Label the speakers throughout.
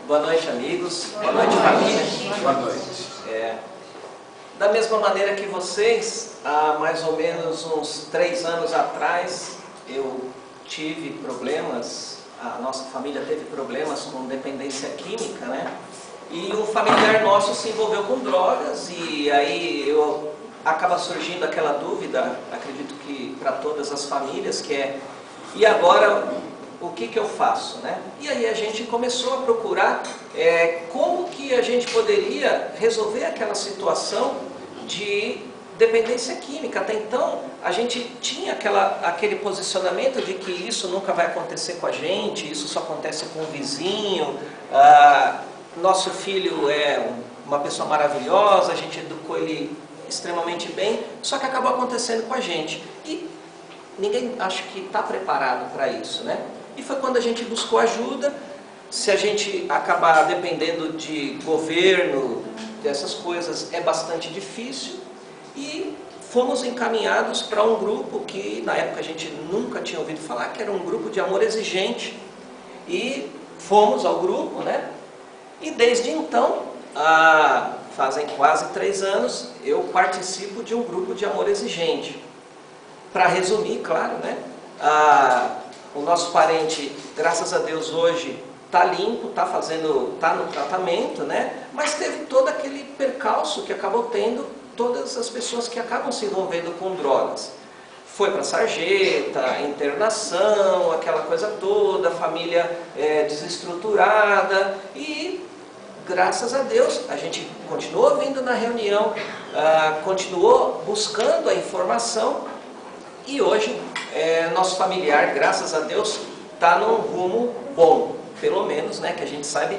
Speaker 1: Boa noite, amigos. Boa noite, família.
Speaker 2: Boa noite.
Speaker 1: Da mesma maneira que vocês, há mais ou menos uns 3 anos atrás, eu tive problemas, a nossa família teve problemas com dependência química, né? E um familiar nosso se envolveu com drogas e aí acaba surgindo aquela dúvida, acredito que para todas as famílias, que é: e agora o que eu faço, né? E aí a gente começou a procurar como que a gente poderia resolver aquela situação de dependência química. Até então a gente tinha aquele posicionamento de que isso nunca vai acontecer com a gente, isso só acontece com o vizinho, nosso filho é uma pessoa maravilhosa, a gente educou ele extremamente bem, só que acabou acontecendo com a gente. E ninguém acho que está preparado para isso, né? E foi quando a gente buscou ajuda. Se a gente acabar dependendo de governo, dessas coisas, é bastante difícil. E fomos encaminhados para um grupo que na época a gente nunca tinha ouvido falar, que era um grupo de amor exigente. E fomos ao grupo, né? E desde então, fazem quase 3 anos, eu participo de um grupo de amor exigente. Para resumir, claro, né? O nosso parente, graças a Deus, hoje está limpo, está no tratamento, né? Mas teve todo aquele percalço que acabou tendo todas as pessoas que acabam se envolvendo com drogas. Foi para sarjeta, internação, aquela coisa toda, família desestruturada e, graças a Deus, a gente continuou vindo na reunião, continuou buscando a informação e hoje nosso familiar, graças a Deus, está num rumo bom, pelo menos, né, que a gente sabe,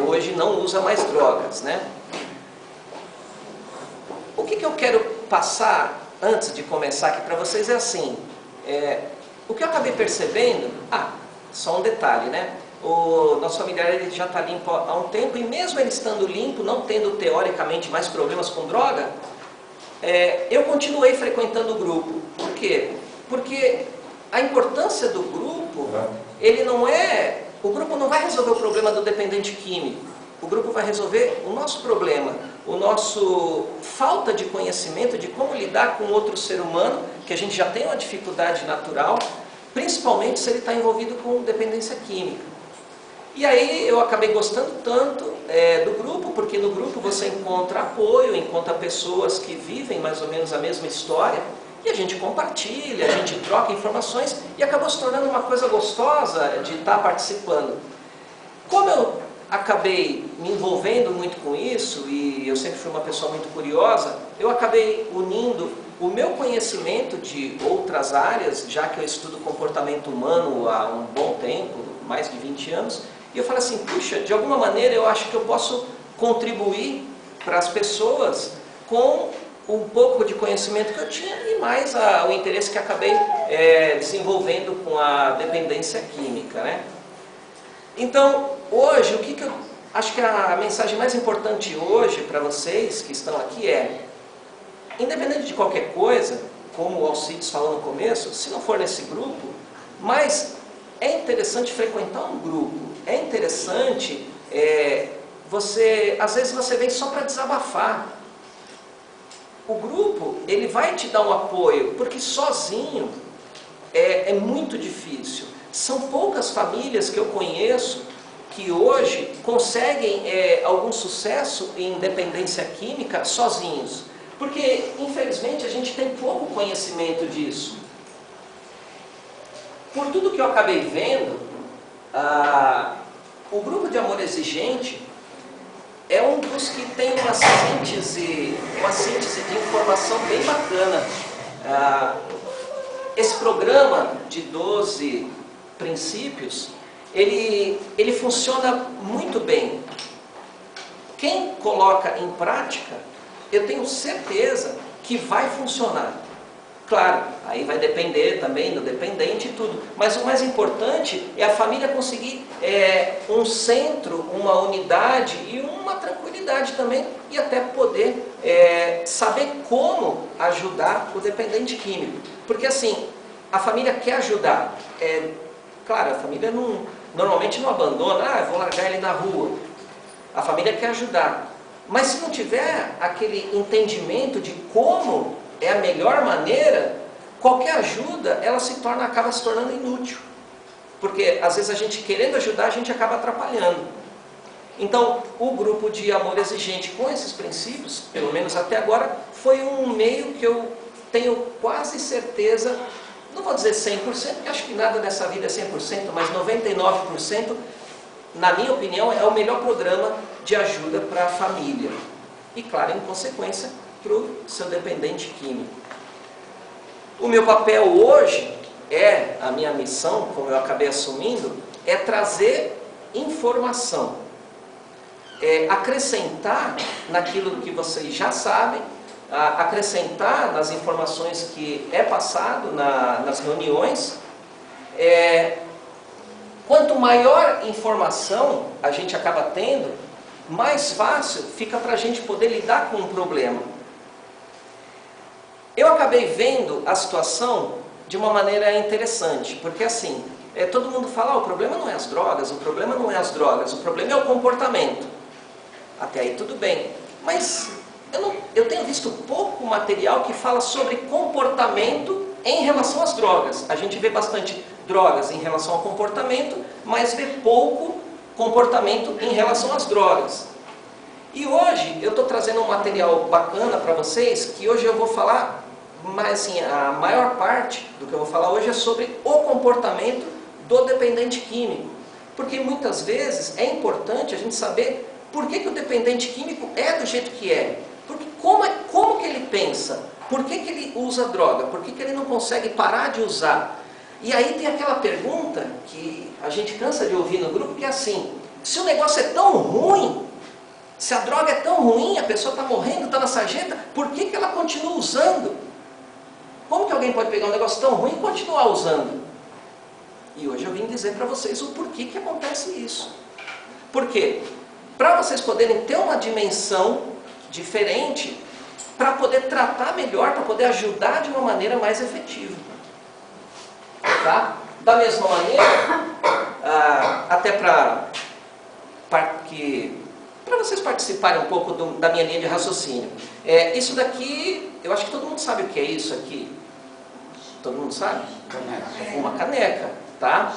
Speaker 1: hoje não usa mais drogas, né? O que eu quero passar antes de começar aqui para vocês é assim, o que eu acabei percebendo, só um detalhe, né? O nosso familiar ele já está limpo há um tempo e mesmo ele estando limpo, não tendo teoricamente mais problemas com droga, eu continuei frequentando o grupo. Por quê? Porque a importância do grupo, o grupo não vai resolver o problema do dependente químico. O grupo vai resolver o nosso problema, o nosso falta de conhecimento de como lidar com outro ser humano, que a gente já tem uma dificuldade natural, principalmente se ele está envolvido com dependência química. E aí eu acabei gostando tanto do grupo, porque no grupo você encontra apoio, encontra pessoas que vivem mais ou menos a mesma história, e a gente compartilha, a gente troca informações, e acabou se tornando uma coisa gostosa de estar participando. Como eu acabei me envolvendo muito com isso, e eu sempre fui uma pessoa muito curiosa, eu acabei unindo o meu conhecimento de outras áreas, já que eu estudo comportamento humano há um bom tempo, mais de 20 anos, e eu falei assim, puxa, de alguma maneira eu acho que eu posso contribuir para as pessoas com um pouco de conhecimento que eu tinha e mais o interesse que acabei desenvolvendo com a dependência química, né? Então, hoje, o que eu acho que a mensagem mais importante hoje para vocês que estão aqui independente de qualquer coisa, como o Alcides falou no começo, se não for nesse grupo, mas é interessante frequentar um grupo, é interessante, às vezes você vem só para desabafar. O grupo, ele vai te dar um apoio, porque sozinho é muito difícil. São poucas famílias que eu conheço que hoje conseguem algum sucesso em dependência química sozinhos. Porque, infelizmente, a gente tem pouco conhecimento disso. Por tudo que eu acabei vendo, o grupo de amor exigente é um dos que tem uma síntese de informação bem bacana. Esse programa de 12 princípios, ele funciona muito bem. Quem coloca em prática, eu tenho certeza que vai funcionar. Claro, aí vai depender também do dependente e tudo, mas o mais importante é a família conseguir um centro, uma unidade e uma tranquilidade também, e até poder saber como ajudar o dependente químico. Porque assim, a família quer ajudar. Claro, a família normalmente não abandona, eu vou largar ele na rua. A família quer ajudar. Mas se não tiver aquele entendimento de como é a melhor maneira, qualquer ajuda, ela acaba se tornando inútil. Porque às vezes a gente querendo ajudar, a gente acaba atrapalhando. Então, o grupo de amor exigente com esses princípios, pelo menos até agora, foi um meio que eu tenho quase certeza, não vou dizer 100%, porque acho que nada nessa vida é 100%, mas 99%, na minha opinião, é o melhor programa de ajuda para a família. E, claro, em consequência, para o seu dependente químico. O meu papel hoje, a minha missão, como eu acabei assumindo, é trazer informação. Acrescentar naquilo que vocês já sabem, acrescentar nas informações que é passado nas reuniões. Quanto maior informação a gente acaba tendo, mais fácil fica para a gente poder lidar com um problema. Eu acabei vendo a situação de uma maneira interessante, porque assim, todo mundo fala, o problema não é as drogas, o problema não é as drogas, o problema é o comportamento. Até aí tudo bem, mas eu tenho visto pouco material que fala sobre comportamento em relação às drogas. A gente vê bastante drogas em relação ao comportamento, mas vê pouco comportamento em relação às drogas. E hoje eu estou trazendo um material bacana para vocês, que hoje eu vou falar, mas assim, a maior parte do que eu vou falar hoje é sobre o comportamento do dependente químico. Porque muitas vezes é importante a gente saber por que o dependente químico é do jeito que é. Porque como que ele pensa? Por que ele usa droga? Por que ele não consegue parar de usar? E aí tem aquela pergunta que a gente cansa de ouvir no grupo, que é assim, se o negócio é tão ruim, se a droga é tão ruim, a pessoa está morrendo, está na sarjeta, por que ela continua usando? Como que alguém pode pegar um negócio tão ruim e continuar usando? E hoje eu vim dizer para vocês o porquê que acontece isso. Por quê? Para vocês poderem ter uma dimensão diferente, para poder tratar melhor, para poder ajudar de uma maneira mais efetiva. Tá? Da mesma maneira, até para vocês participarem um pouco da minha linha de raciocínio. Isso daqui, eu acho que todo mundo sabe o que é isso aqui. Todo mundo sabe? Caneca. Uma caneca, tá?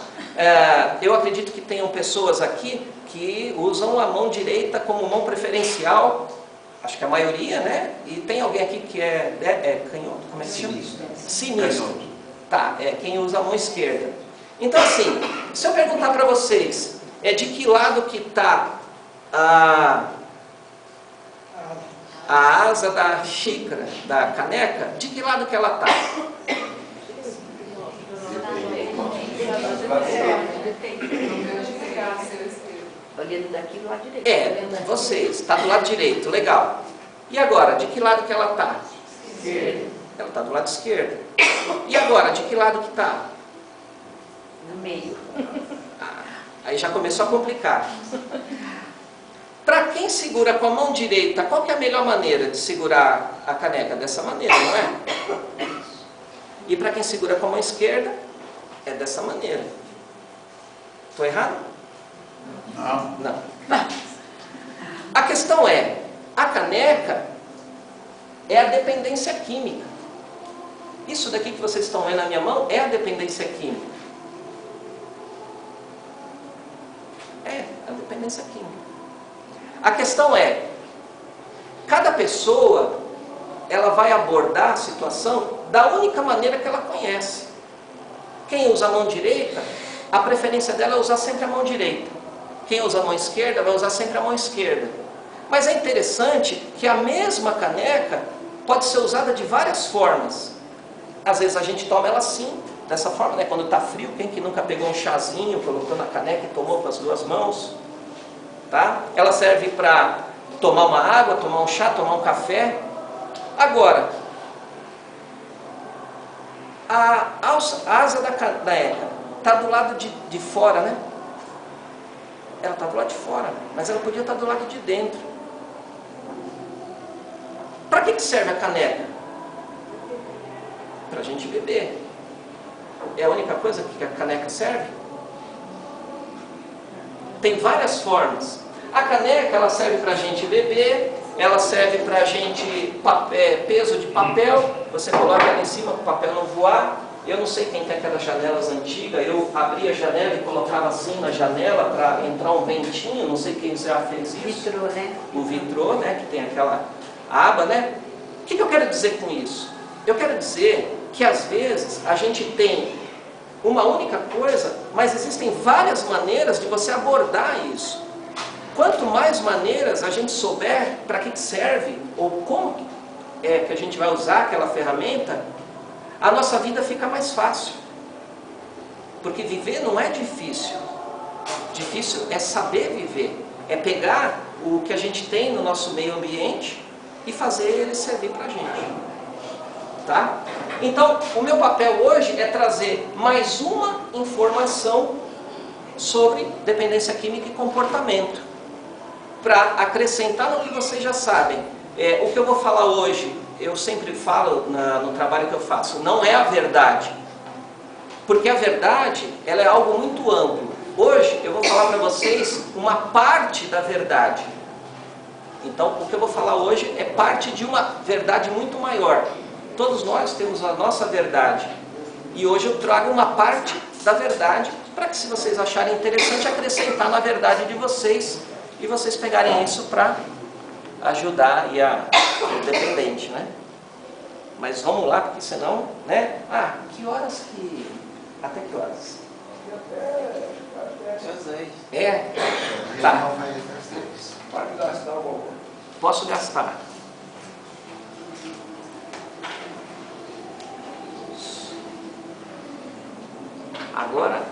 Speaker 1: Eu acredito que tenham pessoas aqui que usam a mão direita como mão preferencial, acho que a maioria, né? E tem alguém aqui que é canhoto, como é que se chama? Sinistro. Canhoto. Tá, quem usa a mão esquerda. Então assim, se eu perguntar para vocês, de que lado que está a asa da xícara, da caneca, de que lado que ela está?
Speaker 2: Olhando daqui do lado direito.
Speaker 1: Vocês, está do lado direito, legal. E agora, de que lado que ela está?
Speaker 2: Esquerdo.
Speaker 1: Ela está do lado esquerdo. E agora, de que lado que está?
Speaker 2: No meio.
Speaker 1: Aí já começou a complicar. Para quem segura com a mão direita, qual que é a melhor maneira de segurar a caneca? Dessa maneira, não é? E para quem segura com a mão esquerda, é dessa maneira. Estou errado? Não. A questão a caneca é a dependência química. Isso daqui que vocês estão vendo na minha mão é a dependência química. É a dependência química. A questão cada pessoa, ela vai abordar a situação da única maneira que ela conhece. Quem usa a mão direita, a preferência dela é usar sempre a mão direita. Quem usa a mão esquerda, vai usar sempre a mão esquerda. Mas é interessante que a mesma caneca pode ser usada de várias formas. Às vezes a gente toma ela assim, dessa forma, né? Quando está frio, quem que nunca pegou um chazinho, colocou na caneca e tomou com as duas mãos? Tá? Ela serve para tomar uma água, tomar um chá, tomar um café. Agora, a asa da caneca está do lado de fora, né? Ela está do lado de fora, mas ela podia estar do lado de dentro. Para que serve a caneca? Para a gente beber. É a única coisa que a caneca serve? tem várias formas. A caneca, ela serve para a gente beber, ela serve para a gente peso de papel, você coloca ela em cima para o papel não voar. Eu não sei quem tem aquelas janelas antigas, eu abria a janela e colocava assim na janela para entrar um ventinho, não sei quem já fez isso.
Speaker 2: Vitrô, né?
Speaker 1: O vitrô, né, que tem aquela aba, né? O que eu quero dizer com isso? Eu quero dizer que às vezes a gente tem uma única coisa, mas existem várias maneiras de você abordar isso. Quanto mais maneiras a gente souber para que serve, ou como é que a gente vai usar aquela ferramenta, a nossa vida fica mais fácil. Porque viver não é difícil. Difícil é saber viver. É pegar o que a gente tem no nosso meio ambiente e fazer ele servir para a gente. Tá? Então, o meu papel hoje é trazer mais uma informação sobre dependência química e comportamento, para acrescentar no que vocês já sabem. O que eu vou falar hoje, eu sempre falo no trabalho que eu faço, não é a verdade. Porque a verdade, ela é algo muito amplo. Hoje eu vou falar para vocês uma parte da verdade. Então, o que eu vou falar hoje é parte de uma verdade muito maior. Todos nós temos a nossa verdade. E hoje eu trago uma parte da verdade, para que, se vocês acharem interessante, acrescentar na verdade de vocês, e vocês pegarem isso para ajudar o dependente, né? Mas vamos lá, porque senão, né? Ah, que horas que... Até que horas?
Speaker 3: Até às 10.
Speaker 1: É? Tá.
Speaker 3: Pode gastar o valor.
Speaker 1: Posso gastar. Agora,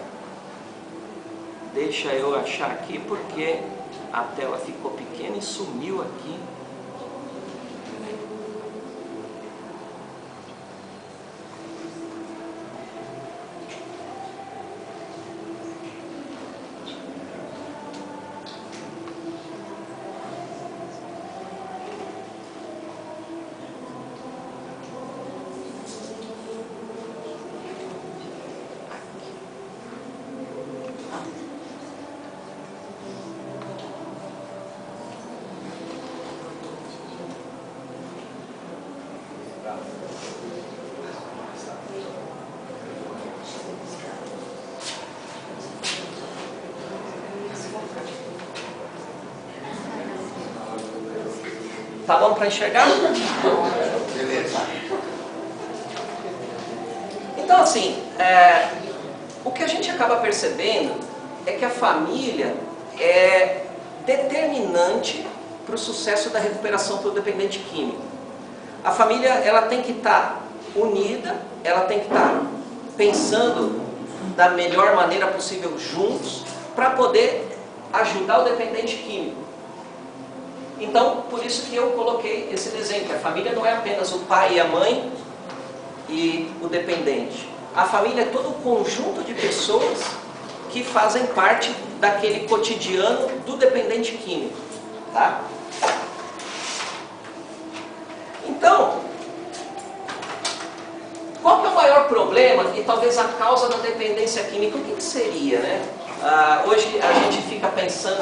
Speaker 1: deixa eu achar aqui, porque a tela ficou pequena e sumiu aqui. Tá bom para enxergar?
Speaker 3: Beleza.
Speaker 1: Então, assim, o que a gente acaba percebendo é que a família é determinante para o sucesso da recuperação do dependente químico. A família, ela tem que estar unida, ela tem que estar pensando da melhor maneira possível juntos, para poder ajudar o dependente químico. Então, por isso que eu coloquei esse desenho, que a família não é apenas o pai e a mãe e o dependente. A família é todo um conjunto de pessoas que fazem parte daquele cotidiano do dependente químico. Tá? Então, qual que é o maior problema e talvez a causa da dependência química? O que seria, né? Hoje a gente fica pensando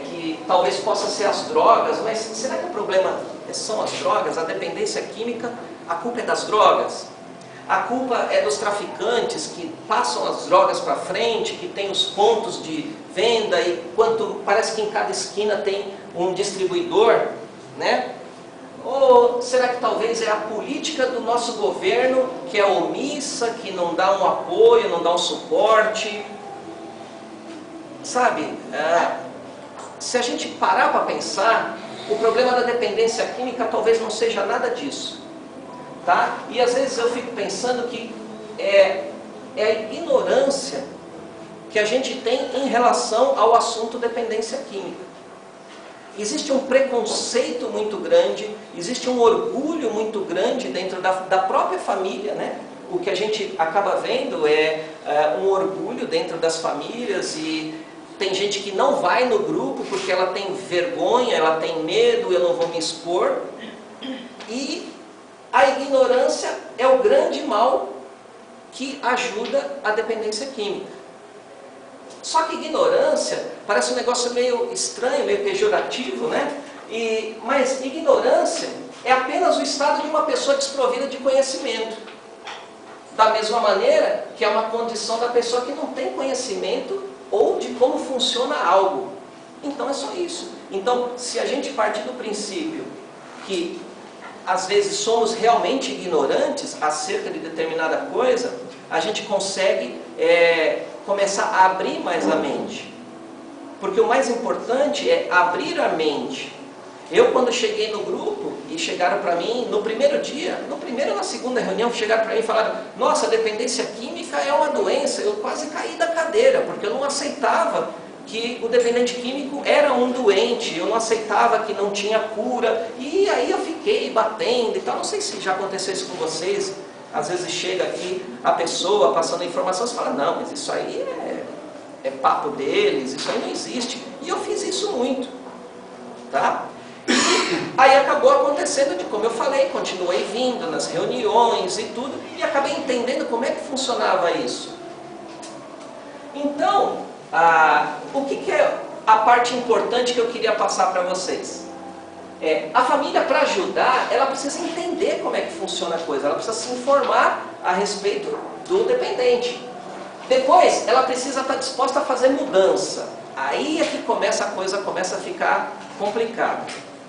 Speaker 1: que talvez possa ser as drogas, mas será que o problema são as drogas? A dependência química, a culpa é das drogas? A culpa é dos traficantes que passam as drogas para frente, que tem os pontos de venda e parece que em cada esquina tem um distribuidor, né? Ou será que talvez é a política do nosso governo que é omissa, que não dá um apoio, não dá um suporte? Sabe, se a gente parar para pensar, o problema da dependência química talvez não seja nada disso. Tá? E às vezes eu fico pensando que é a ignorância que a gente tem em relação ao assunto dependência química. Existe um preconceito muito grande, existe um orgulho muito grande dentro da própria família, né? O que a gente acaba vendo é um orgulho dentro das famílias, e tem gente que não vai no grupo porque ela tem vergonha, ela tem medo, eu não vou me expor. E a ignorância é o grande mal que ajuda a dependência química. Só que ignorância parece um negócio meio estranho, meio pejorativo, né? Mas ignorância é apenas o estado de uma pessoa desprovida de conhecimento. Da mesma maneira que é uma condição da pessoa que não tem conhecimento ou de como funciona algo. Então é só isso. Então, se a gente partir do princípio que às vezes somos realmente ignorantes acerca de determinada coisa, a gente consegue começar a abrir mais a mente. Porque o mais importante é abrir a mente. Eu, quando cheguei no grupo, e chegaram para mim, no primeiro dia, na segunda reunião, chegaram para mim e falaram: nossa, a dependência química é uma doença. Eu quase caí da cadeira, porque eu não aceitava que o dependente químico era um doente, eu não aceitava que não tinha cura, e aí eu fiquei batendo e tal. Não sei se já aconteceu isso com vocês. Às vezes chega aqui a pessoa passando a informação, você fala: não, mas isso aí é papo deles, isso aí não existe. E eu fiz isso muito, tá? Aí acabou acontecendo de como eu falei, continuei vindo nas reuniões e tudo, e acabei entendendo como é que funcionava isso. Então, o que é a parte importante que eu queria passar para vocês? A família, para ajudar, ela precisa entender como é que funciona a coisa, ela precisa se informar a respeito do dependente. Depois, ela precisa estar disposta a fazer mudança. Aí é que a coisa começa a ficar complicada.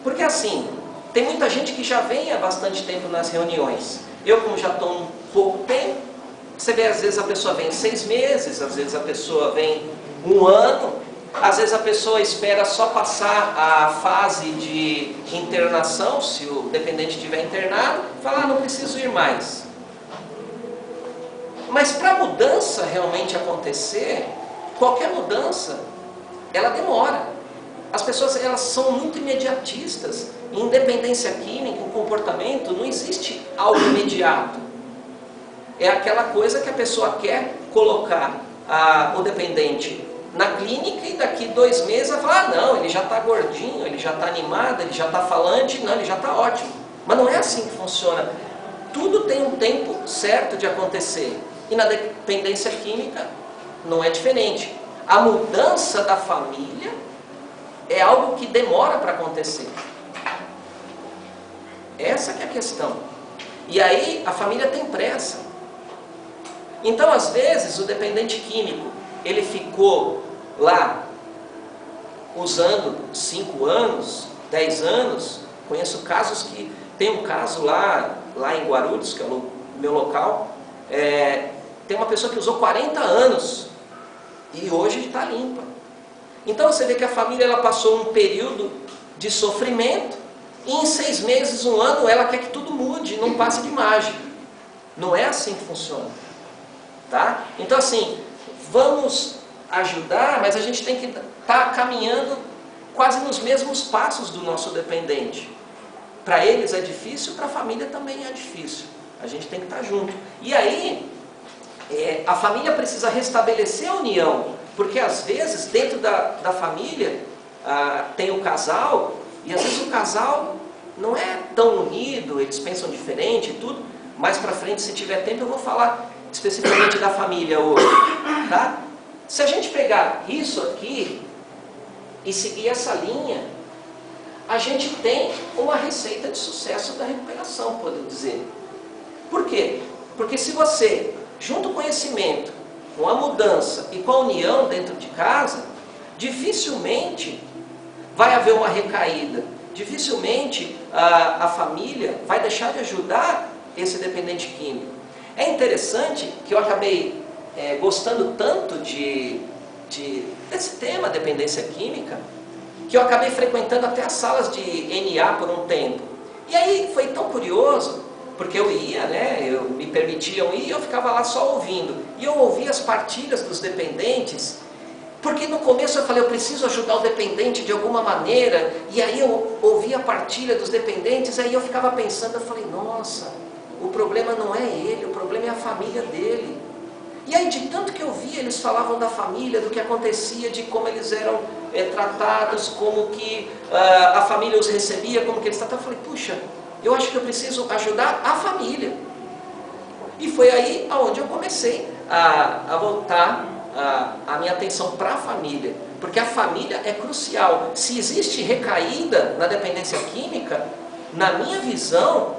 Speaker 1: Porque assim, tem muita gente que já vem há bastante tempo nas reuniões. Eu, como já estou um pouco tempo, você vê, às vezes a pessoa vem 6 meses, às vezes a pessoa vem 1 ano, às vezes a pessoa espera só passar a fase de internação, se o dependente estiver internado, e fala: não preciso ir mais. Mas para a mudança realmente acontecer, qualquer mudança, ela demora. As pessoas, elas são muito imediatistas. Em dependência química, em comportamento, não existe algo imediato. É aquela coisa que a pessoa quer colocar o dependente na clínica e daqui 2 meses vai falar: não, ele já está gordinho, ele já está animado, ele já está falante, não, ele já está ótimo. Mas não é assim que funciona. Tudo tem um tempo certo de acontecer. E na dependência química não é diferente. A mudança da família é algo que demora para acontecer. Essa que é a questão. E aí a família tem pressa. Então, às vezes, o dependente químico, ele ficou lá usando 5 anos, 10 anos. Conheço casos que... Tem um caso lá em Guarulhos, que é o meu local, tem uma pessoa que usou 40 anos e hoje está limpa. Então você vê que a família, ela passou um período de sofrimento e em 6 meses, 1 ano, ela quer que tudo mude, não passe de mágica. Não é assim que funciona. Tá? Então assim, vamos ajudar, mas a gente tem que estar caminhando quase nos mesmos passos do nosso dependente. Para eles é difícil, para a família também é difícil. A gente tem que estar junto. E aí, a família precisa restabelecer a união. Porque às vezes, dentro da família, tem o casal, e às vezes o casal não é tão unido, eles pensam diferente e tudo. Mais para frente, se tiver tempo, eu vou falar especificamente da família hoje. Tá? Se a gente pegar isso aqui e seguir essa linha, a gente tem uma receita de sucesso da recuperação, podemos dizer. Por quê? Porque se você, junto com o conhecimento, com a mudança e com a união dentro de casa, dificilmente vai haver uma recaída. Dificilmente a família vai deixar de ajudar esse dependente químico. É interessante que eu acabei gostando tanto desse tema, dependência química, que eu acabei frequentando até as salas de NA por um tempo. E aí foi tão curioso, porque eu ia, me permitiam ir e eu ficava lá só ouvindo. E eu ouvia as partilhas dos dependentes, porque no começo eu falei: eu preciso ajudar o dependente de alguma maneira. E aí eu ouvia a partilha dos dependentes, aí eu ficava pensando, eu falei: nossa, o problema não é ele, o problema é a família dele. E aí, de tanto que eu via, eles falavam da família, do que acontecia, de como eles eram tratados, como que a família os recebia, como que eles tratavam. Eu falei: puxa, eu acho que eu preciso ajudar a família. E foi aí onde eu comecei a voltar a minha atenção para a família, porque a família é crucial. Se existe recaída na dependência química, na minha visão,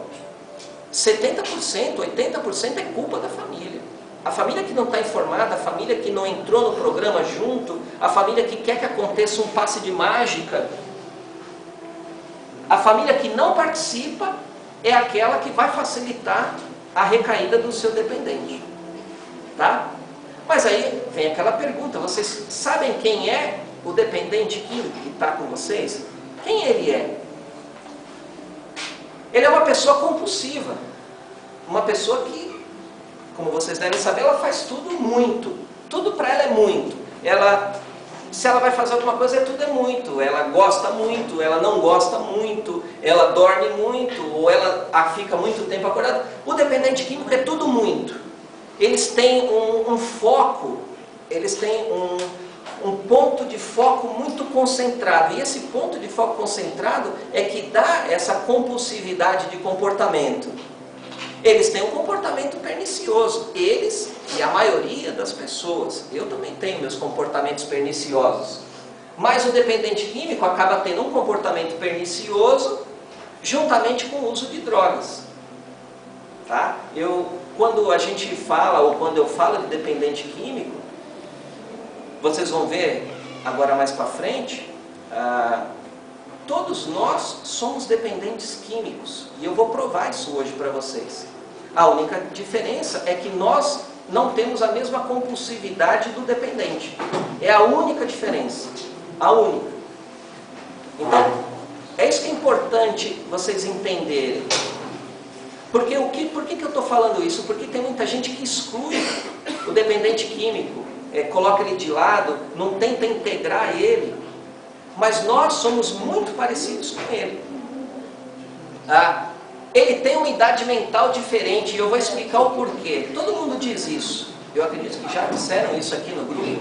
Speaker 1: 70%, 80% é culpa da família. A família que não está informada, a família que não entrou no programa junto, a família que quer que aconteça um passe de mágica, a família que não participa é aquela que vai facilitar a recaída do seu dependente. Tá? Mas aí vem aquela pergunta, vocês sabem quem é o dependente químico que está com vocês? Quem ele é? Ele é uma pessoa compulsiva, uma pessoa que, como vocês devem saber, ela faz tudo muito, tudo para ela é muito. Se ela vai fazer alguma coisa, tudo é muito, ela gosta muito, ela não gosta muito, ela dorme muito, ou ela fica muito tempo acordada. O dependente químico é tudo muito. Eles têm um foco, eles têm um ponto de foco muito concentrado. E esse ponto de foco concentrado é que dá essa compulsividade de comportamento. Eles têm um comportamento pernicioso. Eles e a maioria das pessoas. Eu também tenho meus comportamentos perniciosos. Mas o dependente químico acaba tendo um comportamento pernicioso juntamente com o uso de drogas. Tá? Quando a gente fala, ou quando eu falo de dependente químico, vocês vão ver agora mais para frente, todos nós somos dependentes químicos. E eu vou provar isso hoje para vocês. A única diferença é que nós não temos a mesma compulsividade do dependente. É a única diferença. A única. Então, é isso que é importante vocês entenderem. Porque por que eu estou falando isso? Porque tem muita gente que exclui o dependente químico, coloca ele de lado, não tenta integrar ele. Mas nós somos muito parecidos com ele. Ele tem uma idade mental diferente e eu vou explicar o porquê. Todo mundo diz isso. Eu acredito que já disseram isso aqui no grupo.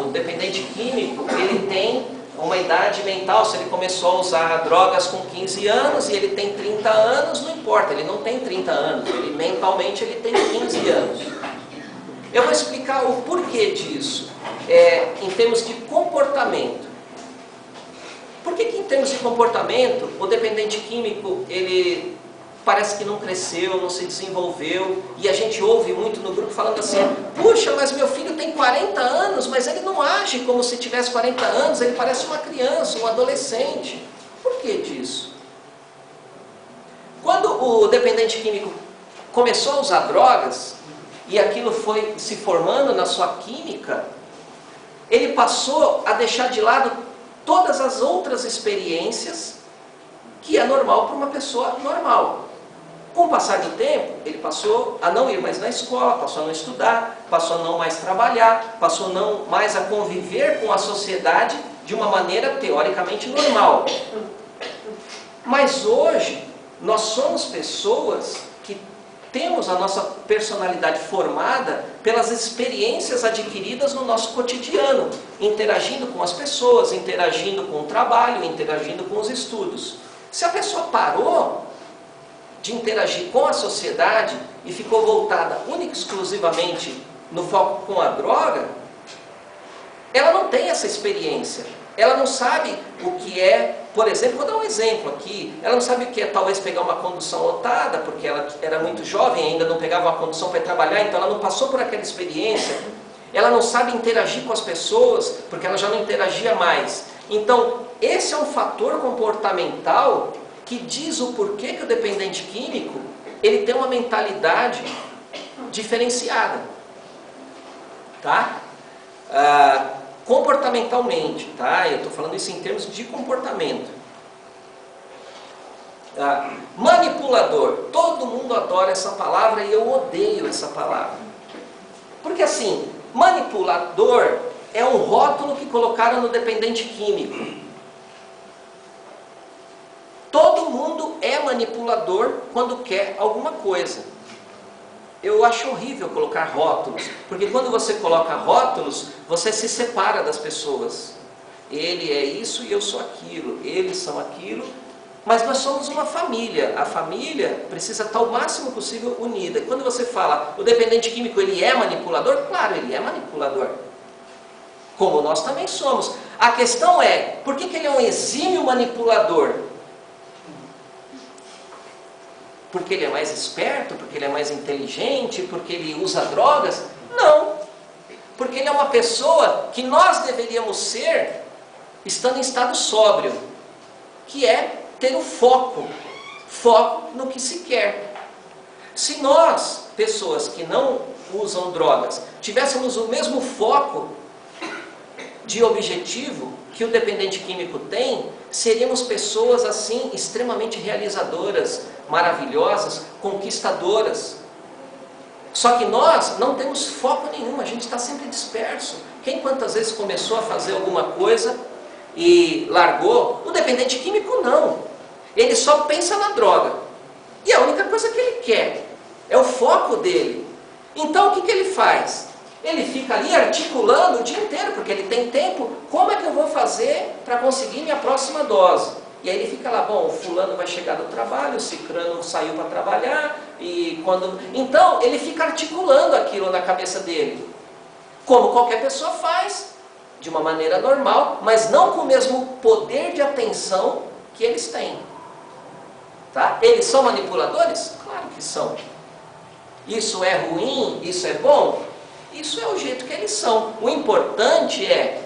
Speaker 1: O dependente químico, ele tem uma idade mental. Se ele começou a usar drogas com 15 anos e ele tem 30 anos, não importa, ele não tem 30 anos. Mentalmente ele tem 15 anos. Eu vou explicar o porquê disso, em termos de comportamento. Por que em termos de comportamento, o dependente químico, ele parece que não cresceu, não se desenvolveu, e a gente ouve muito no grupo falando assim, puxa, mas meu filho tem 40 anos, mas ele não age como se tivesse 40 anos, ele parece uma criança, um adolescente. Por que disso? Quando o dependente químico começou a usar drogas, e aquilo foi se formando na sua química, ele passou a deixar de lado todas as outras experiências que é normal para uma pessoa normal. Com o passar do tempo, ele passou a não ir mais na escola, passou a não estudar, passou a não mais trabalhar, passou a não mais a conviver com a sociedade de uma maneira teoricamente normal. Mas hoje, nós somos pessoas que temos a nossa personalidade formada pelas experiências adquiridas no nosso cotidiano, interagindo com as pessoas, interagindo com o trabalho, interagindo com os estudos. Se a pessoa parou de interagir com a sociedade e ficou voltada única e exclusivamente no foco com a droga, ela não tem essa experiência. Ela não sabe o que é, por exemplo, vou dar um exemplo aqui, ela não sabe o que é talvez pegar uma condução lotada, porque ela era muito jovem, ainda não pegava uma condução para ir trabalhar, então ela não passou por aquela experiência. Ela não sabe interagir com as pessoas, porque ela já não interagia mais. Então, esse é um fator comportamental que diz o porquê que o dependente químico, ele tem uma mentalidade diferenciada. Tá? Comportamentalmente, tá? Eu estou falando isso em termos de comportamento. Manipulador. Todo mundo adora essa palavra e eu odeio essa palavra. Porque assim, manipulador é um rótulo que colocaram no dependente químico. Todo mundo é manipulador quando quer alguma coisa. Eu acho horrível colocar rótulos, porque quando você coloca rótulos, você se separa das pessoas. Ele é isso e eu sou aquilo, eles são aquilo Mas nós somos uma família. A família precisa estar o máximo possível unida. E quando você fala, o dependente químico, ele é manipulador? Claro, ele é manipulador. Como nós também somos. A questão é, por que ele é um exímio manipulador? Porque ele é mais esperto? Porque ele é mais inteligente? Porque ele usa drogas? Não. Porque ele é uma pessoa que nós deveríamos ser estando em estado sóbrio, que é ter o foco no que se quer. Se nós, pessoas que não usam drogas, tivéssemos o mesmo foco de objetivo que o dependente químico tem, seríamos pessoas assim extremamente realizadoras, maravilhosas, conquistadoras. Só que nós não temos foco nenhum, a gente está sempre disperso. Quem quantas vezes começou a fazer alguma coisa e largou? O dependente químico não. Ele só pensa na droga. E a única coisa que ele quer é o foco dele. Então o que ele faz? Ele fica ali articulando o dia inteiro, porque ele tem tempo. Como é que eu vou fazer para conseguir minha próxima dose? E aí ele fica lá, bom, o fulano vai chegar do trabalho, o cicrano saiu para trabalhar, e quando... Então ele fica articulando aquilo na cabeça dele. Como qualquer pessoa faz, de uma maneira normal, mas não com o mesmo poder de atenção que eles têm. Tá? Eles são manipuladores? Claro que são. Isso é ruim? Isso é bom? Isso é o jeito que eles são. O importante é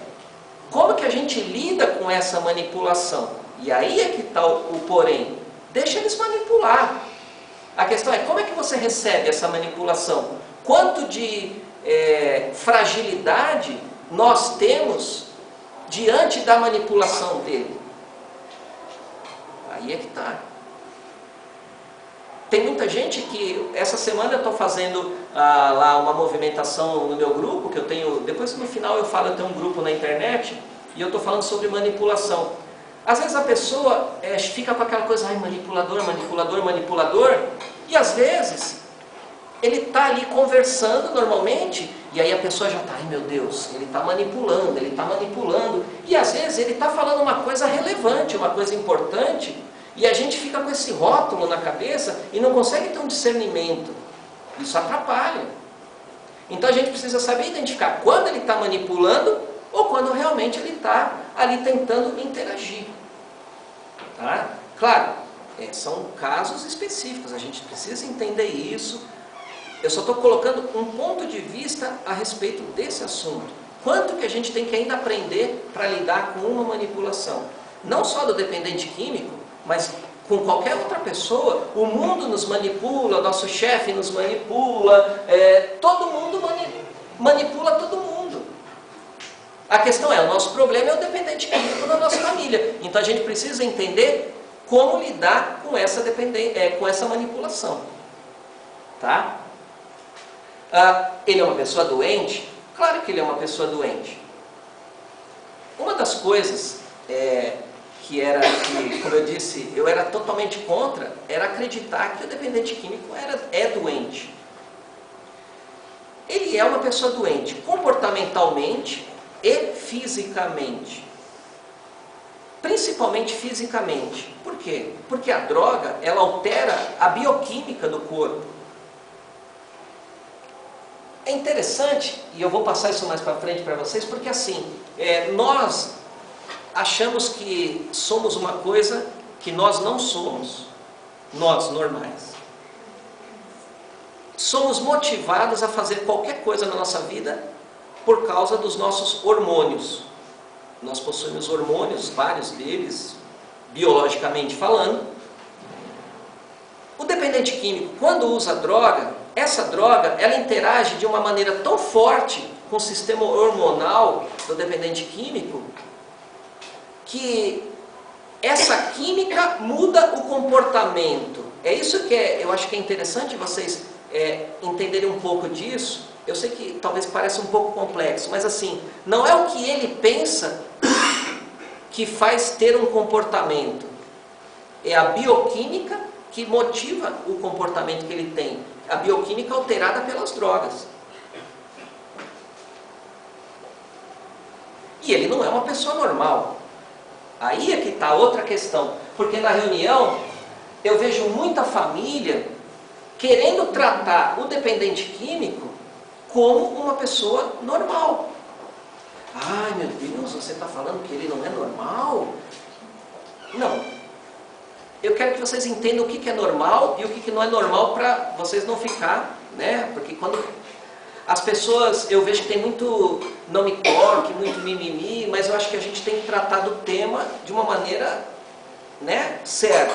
Speaker 1: como que a gente lida com essa manipulação. E aí é que está o porém. Deixa eles manipular. A questão é como é que você recebe essa manipulação? Quanto de fragilidade nós temos diante da manipulação dele? Aí é que está. Tem muita gente que, essa semana eu estou fazendo lá uma movimentação no meu grupo, que eu tenho, depois no final eu falo, eu tenho um grupo na internet, e eu estou falando sobre manipulação. Às vezes a pessoa fica com aquela coisa, ai, manipulador, manipulador, manipulador, e às vezes ele está ali conversando normalmente, e aí a pessoa já está, ai meu Deus, ele está manipulando, e às vezes ele está falando uma coisa relevante, uma coisa importante, e a gente fica com esse rótulo na cabeça e não consegue ter um discernimento. Isso atrapalha. Então a gente precisa saber identificar quando ele está manipulando ou quando realmente ele está ali tentando interagir. Tá? Claro, são casos específicos, a gente precisa entender isso. Eu só estou colocando um ponto de vista a respeito desse assunto. Quanto que a gente tem que ainda aprender para lidar com uma manipulação? Não só do dependente químico, mas com qualquer outra pessoa. O mundo nos manipula, nosso chefe nos manipula, todo mundo manipula todo mundo. A questão é, o nosso problema é o dependente químico da nossa família. Então a gente precisa entender como lidar com essa manipulação. Tá? Ele é uma pessoa doente? Claro que ele é uma pessoa doente. Uma das coisas que, como eu disse, eu era totalmente contra, era acreditar que o dependente químico é doente. Ele é uma pessoa doente, comportamentalmente e fisicamente. Principalmente fisicamente. Por quê? Porque a droga, ela altera a bioquímica do corpo. É interessante, e eu vou passar isso mais para frente para vocês, porque assim, nós achamos que somos uma coisa que nós não somos, nós normais. Somos motivados a fazer qualquer coisa na nossa vida por causa dos nossos hormônios. Nós possuímos hormônios, vários deles, biologicamente falando. O dependente químico, quando usa droga, essa droga, ela interage de uma maneira tão forte com o sistema hormonal do dependente químico, que essa química muda o comportamento. É isso que eu acho que é interessante vocês entenderem um pouco disso. Eu sei que talvez pareça um pouco complexo, mas assim, não é o que ele pensa que faz ter um comportamento. É a bioquímica que motiva o comportamento que ele tem. A bioquímica alterada pelas drogas. E ele não é uma pessoa normal. Aí é que está outra questão. Porque na reunião, eu vejo muita família querendo tratar o dependente químico como uma pessoa normal. Ai, meu Deus, você está falando que ele não é normal? Não. Eu quero que vocês entendam o que é normal e o que não é normal para vocês não ficar, né? Porque quando as pessoas, eu vejo que tem muito não me toque, muito mimimi, mas eu acho que a gente tem que tratar do tema de uma maneira, né, certa.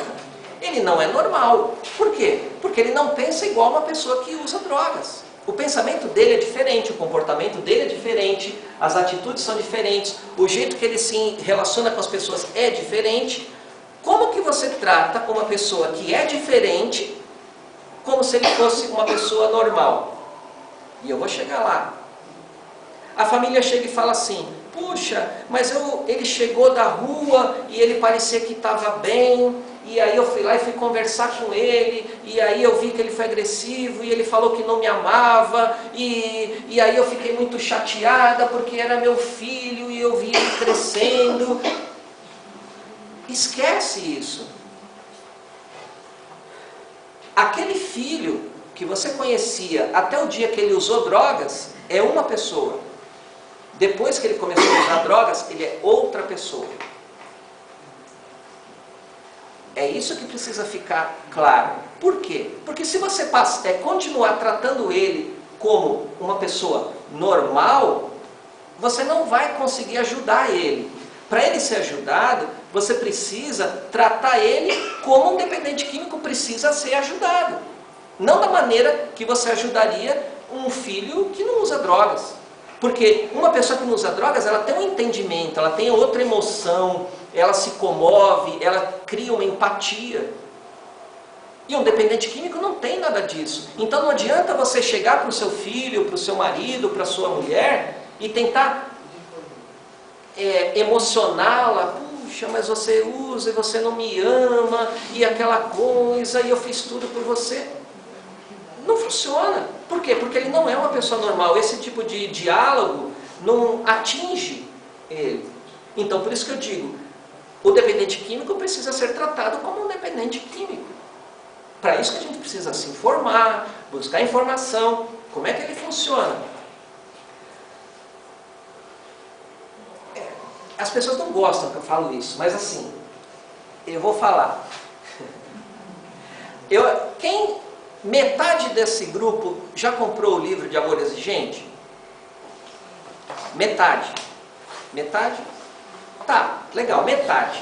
Speaker 1: Ele não é normal. Por quê? Porque ele não pensa igual uma pessoa que usa drogas. O pensamento dele é diferente, o comportamento dele é diferente, as atitudes são diferentes, o jeito que ele se relaciona com as pessoas é diferente. Como que você trata uma pessoa que é diferente como se ele fosse uma pessoa normal? E eu vou chegar lá. A família chega e fala assim, puxa, mas ele chegou da rua e ele parecia que estava bem, e aí eu fui lá e fui conversar com ele, e aí eu vi que ele foi agressivo, e ele falou que não me amava, e aí eu fiquei muito chateada porque era meu filho e eu vi ele crescendo. Esquece isso. Aquele filho que você conhecia até o dia que ele usou drogas é uma pessoa. Depois que ele começou a usar drogas, ele é outra pessoa. É isso que precisa ficar claro. Por quê? Porque se você continuar tratando ele como uma pessoa normal, você não vai conseguir ajudar ele. Para ele ser ajudado, você precisa tratar ele como um dependente químico precisa ser ajudado. Não da maneira que você ajudaria um filho que não usa drogas. Porque uma pessoa que não usa drogas, ela tem um entendimento, ela tem outra emoção, ela se comove, ela cria uma empatia. E um dependente químico não tem nada disso. Então não adianta você chegar para o seu filho, para o seu marido, para a sua mulher e tentar emocioná-la. Puxa, mas você usa e você não me ama, e aquela coisa, e eu fiz tudo por você. Não funciona. Por quê? Porque ele não é uma pessoa normal. Esse tipo de diálogo não atinge ele. Então, por isso que eu digo, o dependente químico precisa ser tratado como um dependente químico. Para isso que a gente precisa se informar, buscar informação, como é que ele funciona. As pessoas não gostam que eu falo isso, mas assim, eu vou falar. Metade desse grupo já comprou o livro de Amor Exigente? Metade. Metade? Tá, legal, metade.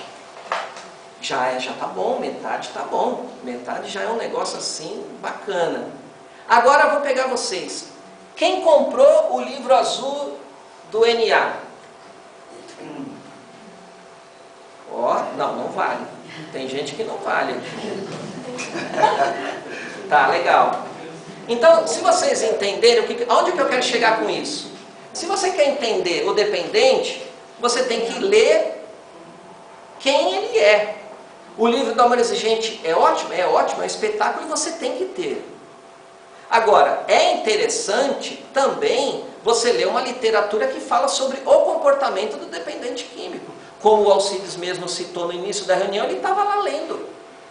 Speaker 1: Já tá bom, metade tá bom. Metade já é um negócio assim, bacana. Agora eu vou pegar vocês. Quem comprou o livro azul do NA? Não vale. Tem gente que não vale. Tá, legal. Então, se vocês entenderem, onde que eu quero chegar com isso? Se você quer entender o dependente, você tem que ler quem ele é. O livro do Amor Exigente é ótimo, é um espetáculo e você tem que ter. Agora, é interessante também você ler uma literatura que fala sobre o comportamento do dependente químico. Como o Alcides mesmo citou no início da reunião, ele estava lá lendo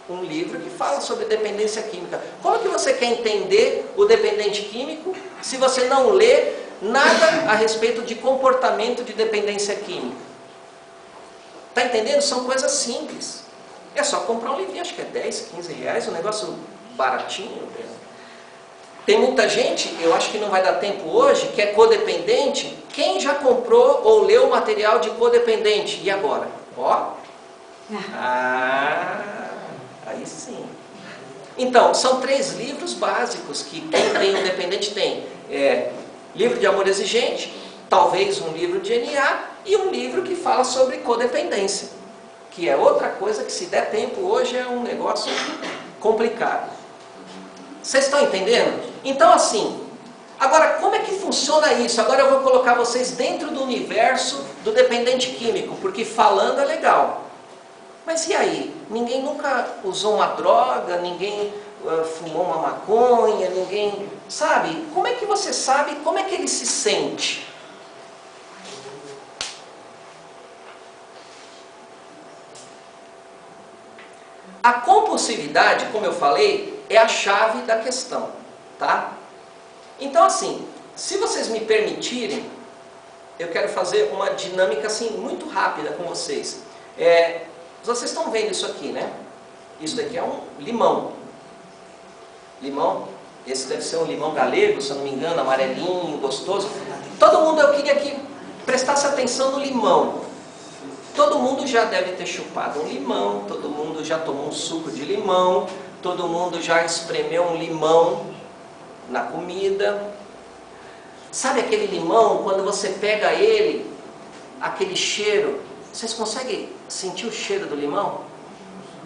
Speaker 1: um livro que fala sobre dependência química. Como que você quer entender o dependente químico se você não lê nada a respeito de comportamento de dependência química? Está entendendo? São coisas simples. É só comprar um livrinho, acho que é 10, 15 reais, um negócio baratinho. Tem muita gente, eu acho que não vai dar tempo hoje, que é codependente. Quem já comprou ou leu material de codependente? E agora? Aí sim. Então, são 3 livros básicos que quem tem um dependente tem. Livro de Amor Exigente, talvez um livro de NA e um livro que fala sobre codependência. Que é outra coisa que, se der tempo hoje, é um negócio complicado. Vocês estão entendendo? Então, assim, agora, como é que funciona isso? Agora eu vou colocar vocês dentro do universo do dependente químico, porque falando é legal. Mas e aí? Ninguém nunca usou uma droga, ninguém fumou uma maconha, ninguém... Sabe? Como é que você sabe como é que ele se sente? A compulsividade, como eu falei, é a chave da questão, tá? Então assim, se vocês me permitirem, eu quero fazer uma dinâmica assim muito rápida com vocês. Vocês estão vendo isso aqui, né? Isso daqui é um limão. Limão, esse deve ser um limão galego, se eu não me engano, amarelinho, gostoso. Todo mundo, eu queria que prestasse atenção no limão. Todo mundo já deve ter chupado um limão, todo mundo já tomou um suco de limão, todo mundo já espremeu um limão na comida. Sabe aquele limão, quando você pega ele, aquele cheiro, vocês conseguem sentir o cheiro do limão?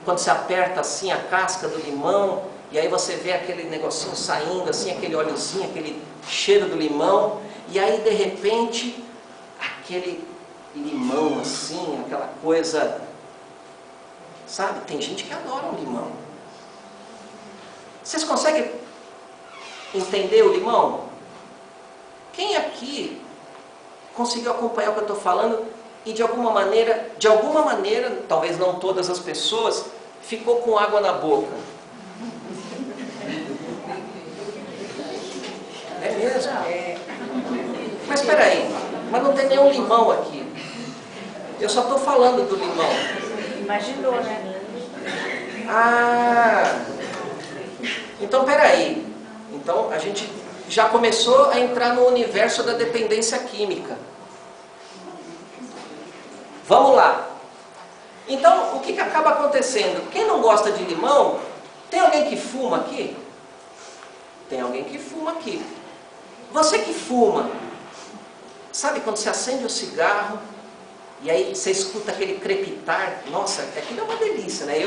Speaker 1: Quando você aperta assim a casca do limão, e aí você vê aquele negocinho saindo, assim, aquele óleozinho, aquele cheiro do limão, e aí de repente, aquele limão assim, aquela coisa, sabe? Tem gente que adora um limão. Vocês conseguem entender o limão? Quem aqui conseguiu acompanhar o que eu estou falando e de alguma maneira, talvez não todas as pessoas, ficou com água na boca? É mesmo? Mas espera aí, mas não tem nenhum limão aqui. Eu só estou falando do limão.
Speaker 2: Imaginou, né?
Speaker 1: Ah, então espera aí. Então a gente já começou a entrar no universo da dependência química. Vamos lá. Então, o que acaba acontecendo? Quem não gosta de limão, tem alguém que fuma aqui? Tem alguém que fuma aqui. Você que fuma, sabe quando você acende o cigarro, e aí você escuta aquele crepitar? Nossa, aquilo é uma delícia, né?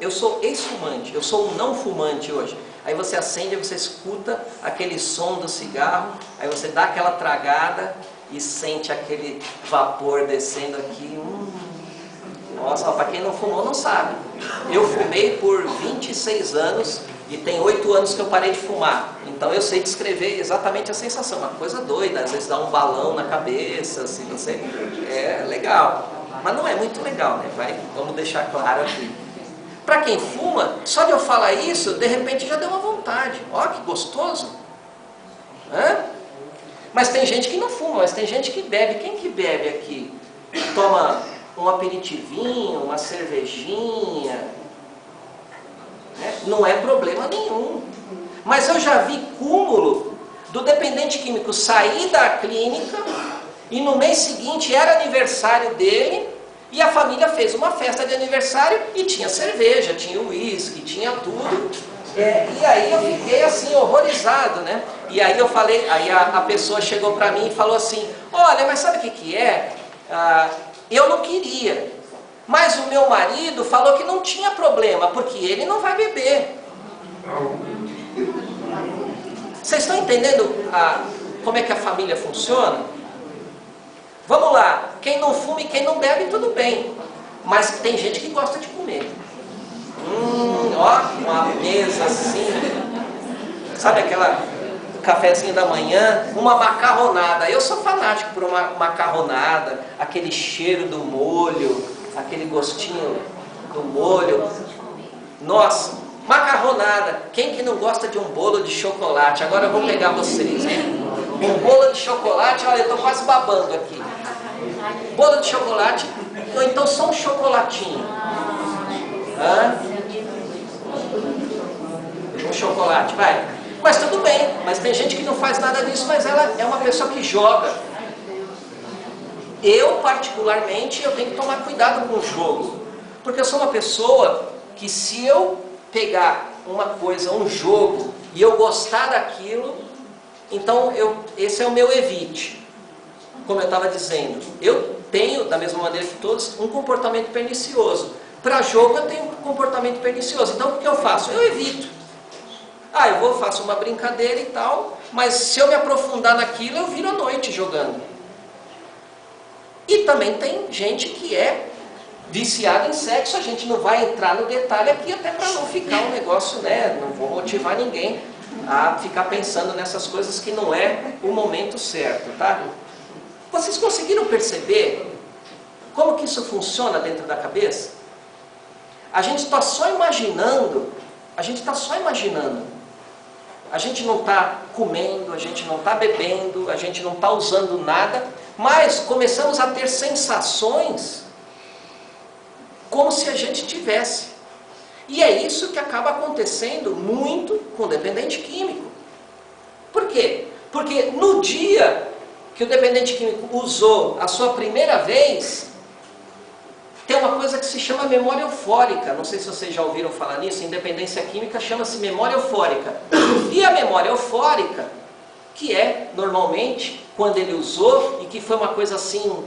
Speaker 1: Eu sou ex-fumante, eu sou um não fumante hoje. Aí você acende, aí você escuta aquele som do cigarro, aí você dá aquela tragada e sente aquele vapor descendo aqui. Nossa, para quem não fumou não sabe. Eu fumei por 26 anos e tem 8 anos que eu parei de fumar. Então eu sei descrever exatamente a sensação. Uma coisa doida, às vezes dá um balão na cabeça, assim, não sei. É legal, mas não é muito legal, né? Vamos deixar claro aqui. Para quem fuma, só de eu falar isso, de repente já deu uma vontade. Ó, que gostoso. Mas tem gente que não fuma, mas tem gente que bebe. Quem que bebe aqui? Toma um aperitivinho, uma cervejinha. Não é problema nenhum. Mas eu já vi cúmulo do dependente químico sair da clínica e no mês seguinte era aniversário dele e a família fez uma festa de aniversário e tinha cerveja, tinha uísque, tinha tudo. E aí eu fiquei assim horrorizado, né? E aí eu falei, aí a pessoa chegou para mim e falou assim: olha, mas sabe o que é? Eu não queria, mas o meu marido falou que não tinha problema, porque ele não vai beber. Vocês estão entendendo como é que a família funciona? Vamos lá, quem não fuma e quem não bebe, tudo bem. Mas tem gente que gosta de comer. Ó, uma mesa assim. Sabe aquela cafezinho da manhã? Uma macarronada. Eu sou fanático por uma macarronada. Aquele cheiro do molho, aquele gostinho do molho. Nossa, macarronada. Quem que não gosta de um bolo de chocolate? Agora eu vou pegar vocês, hein? Um bolo de chocolate, olha, eu estou quase babando aqui. Bolo de chocolate, ou então só um chocolatinho. Um chocolate, vai. Mas tudo bem, mas tem gente que não faz nada disso, mas ela é uma pessoa que joga. Eu, particularmente, eu tenho que tomar cuidado com o jogo. Porque eu sou uma pessoa que, se eu pegar uma coisa, um jogo, e eu gostar daquilo, então esse é o meu evite. Como eu estava dizendo, eu tenho, da mesma maneira que todos, um comportamento pernicioso. Para jogo eu tenho um comportamento pernicioso. Então o que eu faço? Eu evito. Faço uma brincadeira e tal, mas se eu me aprofundar naquilo, eu viro à noite jogando. E também tem gente que é viciada em sexo, a gente não vai entrar no detalhe aqui, até para não ficar um negócio, né? Não vou motivar ninguém a ficar pensando nessas coisas que não é o momento certo, tá? Vocês conseguiram perceber como que isso funciona dentro da cabeça? A gente está só imaginando, a gente está só imaginando. A gente não está comendo, a gente não está bebendo, a gente não está usando nada, mas começamos a ter sensações como se a gente tivesse. E é isso que acaba acontecendo muito com o dependente químico. Por quê? Porque no dia que o dependente químico usou a sua primeira vez, tem uma coisa que se chama memória eufórica. Não sei se vocês já ouviram falar nisso. Em dependência química chama-se memória eufórica. E a memória eufórica, que é normalmente quando ele usou, e que foi uma coisa assim,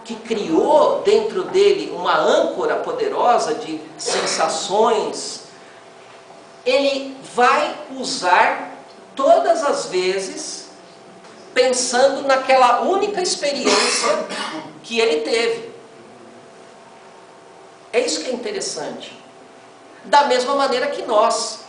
Speaker 1: que criou dentro dele uma âncora poderosa de sensações, ele vai usar todas as vezes pensando naquela única experiência que ele teve. É isso que é interessante. Da mesma maneira que nós.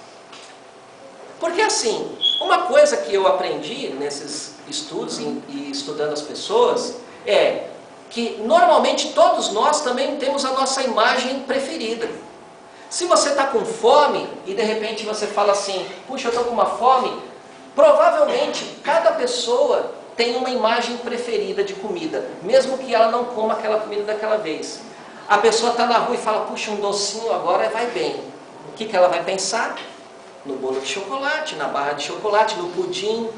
Speaker 1: Porque assim, uma coisa que eu aprendi nesses estudos e estudando as pessoas é que normalmente todos nós também temos a nossa imagem preferida. Se você está com fome e de repente você fala assim, puxa, eu estou com uma fome, provavelmente cada pessoa tem uma imagem preferida de comida, mesmo que ela não coma aquela comida daquela vez. A pessoa está na rua e fala, puxa, um docinho agora vai bem. O que ela vai pensar? No bolo de chocolate, na barra de chocolate, no pudim,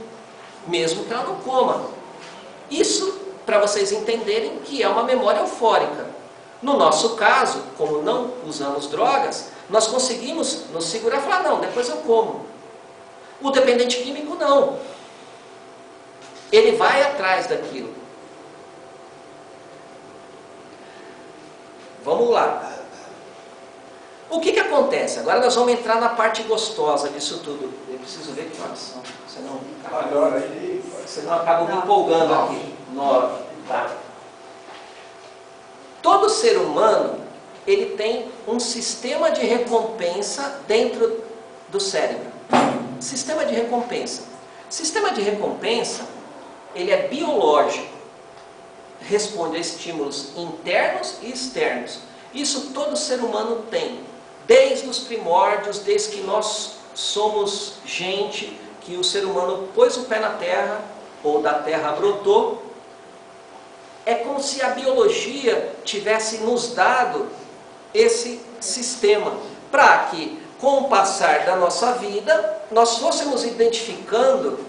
Speaker 1: mesmo que ela não coma. Isso para vocês entenderem que é uma memória eufórica. No nosso caso, como não usamos drogas, nós conseguimos nos segurar e falar, não, depois eu como. O dependente químico não. Ele vai atrás daquilo. Vamos lá. O que acontece? Agora nós vamos entrar na parte gostosa disso tudo. Eu preciso ver que horas são. Senão acabo me empolgando aqui. 9. Tá. Todo ser humano, ele tem um sistema de recompensa dentro do cérebro. Sistema de recompensa. Sistema de recompensa, ele é biológico. Responde a estímulos internos e externos. Isso todo ser humano tem. Desde os primórdios, desde que nós somos gente, que o ser humano pôs o pé na terra, ou da terra brotou, é como se a biologia tivesse nos dado esse sistema, para que, com o passar da nossa vida, nós fôssemos identificando,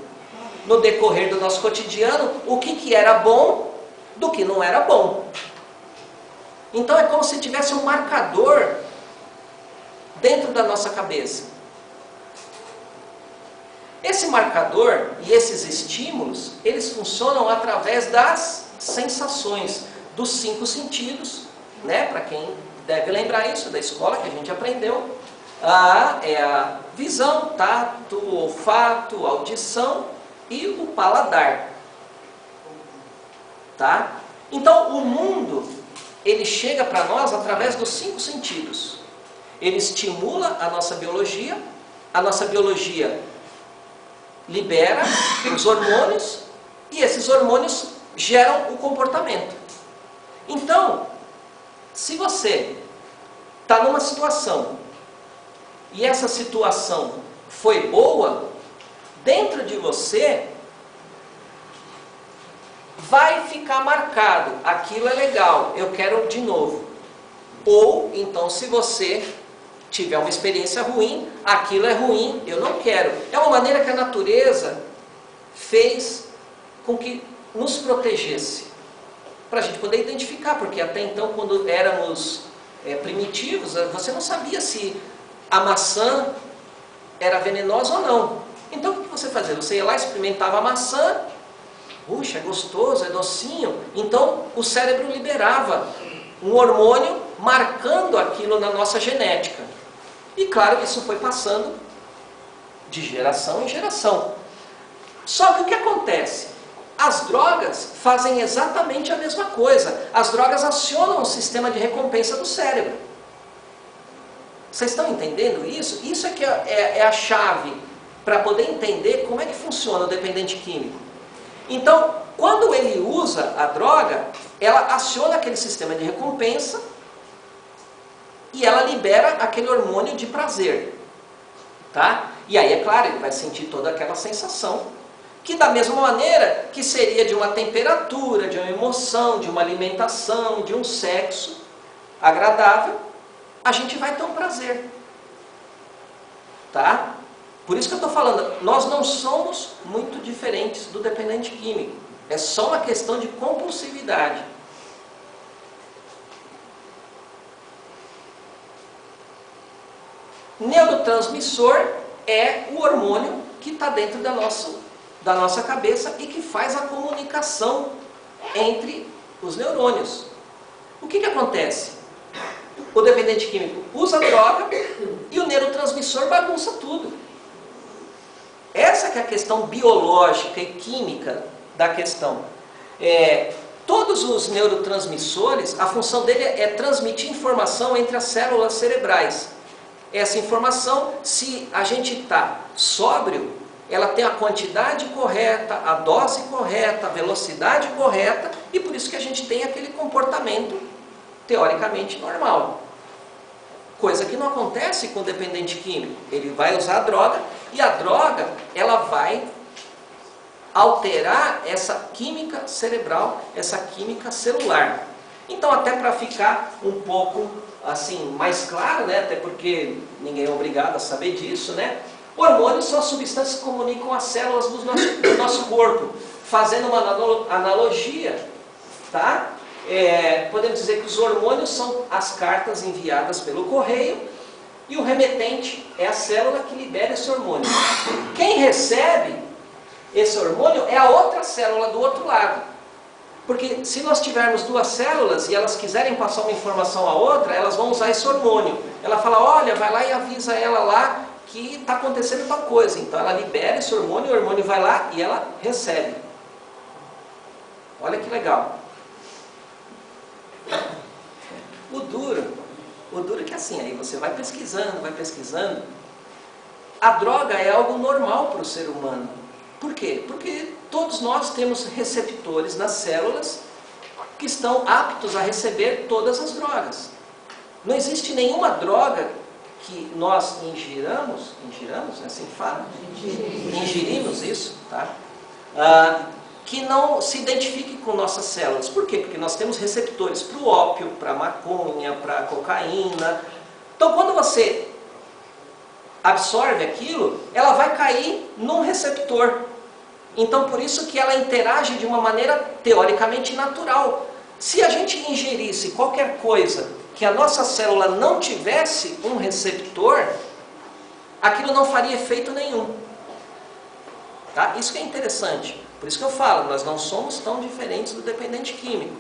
Speaker 1: no decorrer do nosso cotidiano, o que era bom do que não era bom. Então é como se tivesse um marcador dentro da nossa cabeça. Esse marcador e esses estímulos, eles funcionam através das sensações, dos 5 sentidos, né? Para quem deve lembrar isso da escola que a gente aprendeu, é a visão, tato, olfato, audição e o paladar. Tá? Então o mundo, ele chega para nós através dos 5 sentidos. Ele estimula a nossa biologia libera os hormônios e esses hormônios geram o comportamento. Então, se você está numa situação e essa situação foi boa, dentro de você vai ficar marcado, aquilo é legal, eu quero de novo. Ou, então, se você tiver uma experiência ruim, aquilo é ruim, eu não quero. É uma maneira que a natureza fez com que nos protegesse, para a gente poder identificar, porque até então, quando éramos primitivos, você não sabia se a maçã era venenosa ou não. Então, o que você fazia? Você ia lá, experimentava a maçã, puxa, é gostoso, é docinho. Então, o cérebro liberava um hormônio marcando aquilo na nossa genética. E claro que isso foi passando de geração em geração. Só que o que acontece? As drogas fazem exatamente a mesma coisa. As drogas acionam o sistema de recompensa do cérebro. Vocês estão entendendo isso? Isso é que é a chave para poder entender como é que funciona o dependente químico. Então, quando ele usa a droga, ela aciona aquele sistema de recompensa e ela libera aquele hormônio de prazer, tá? E aí, é claro, ele vai sentir toda aquela sensação, que da mesma maneira que seria de uma temperatura, de uma emoção, de uma alimentação, de um sexo agradável, a gente vai ter um prazer, tá? Por isso que eu estou falando, nós não somos muito diferentes do dependente químico, é só uma questão de compulsividade. Neurotransmissor é o hormônio que está dentro da nossa cabeça e que faz a comunicação entre os neurônios. O que acontece? O dependente químico usa droga e o neurotransmissor bagunça tudo. Essa que é a questão biológica e química da questão. Todos os neurotransmissores, a função dele é transmitir informação entre as células cerebrais. Essa informação, se a gente está sóbrio, ela tem a quantidade correta, a dose correta, a velocidade correta, e por isso que a gente tem aquele comportamento teoricamente normal. Coisa que não acontece com o dependente químico. Ele vai usar a droga, e a droga ela vai alterar essa química cerebral, essa química celular. Então, até para ficar um pouco assim mais claro, né, até porque ninguém é obrigado a saber disso, né? Hormônios são as substâncias que comunicam as células do nosso corpo. Fazendo uma analogia, tá? Podemos dizer que os hormônios são as cartas enviadas pelo correio e o remetente é a célula que libera esse hormônio. Quem recebe esse hormônio é a outra célula do outro lado. Porque se nós tivermos duas células e elas quiserem passar uma informação à outra, elas vão usar esse hormônio. Ela fala, olha, vai lá e avisa ela lá que está acontecendo tal coisa. Então ela libera esse hormônio, o hormônio vai lá e ela recebe. Olha que legal. O duro é que assim, aí você vai pesquisando. A droga é algo normal para o ser humano. Por quê? Porque todos nós temos receptores nas células que estão aptos a receber todas as drogas. Não existe nenhuma droga que nós ingirimos, é assim que fala? Ingerimos isso, tá? Que não se identifique com nossas células. Por quê? Porque nós temos receptores para o ópio, para a maconha, para a cocaína. Então, quando você absorve aquilo, ela vai cair num receptor. Então, por isso que ela interage de uma maneira teoricamente natural. Se a gente ingerisse qualquer coisa que a nossa célula não tivesse um receptor, aquilo não faria efeito nenhum. Tá? Isso que é interessante. Por isso que eu falo, nós não somos tão diferentes do dependente químico.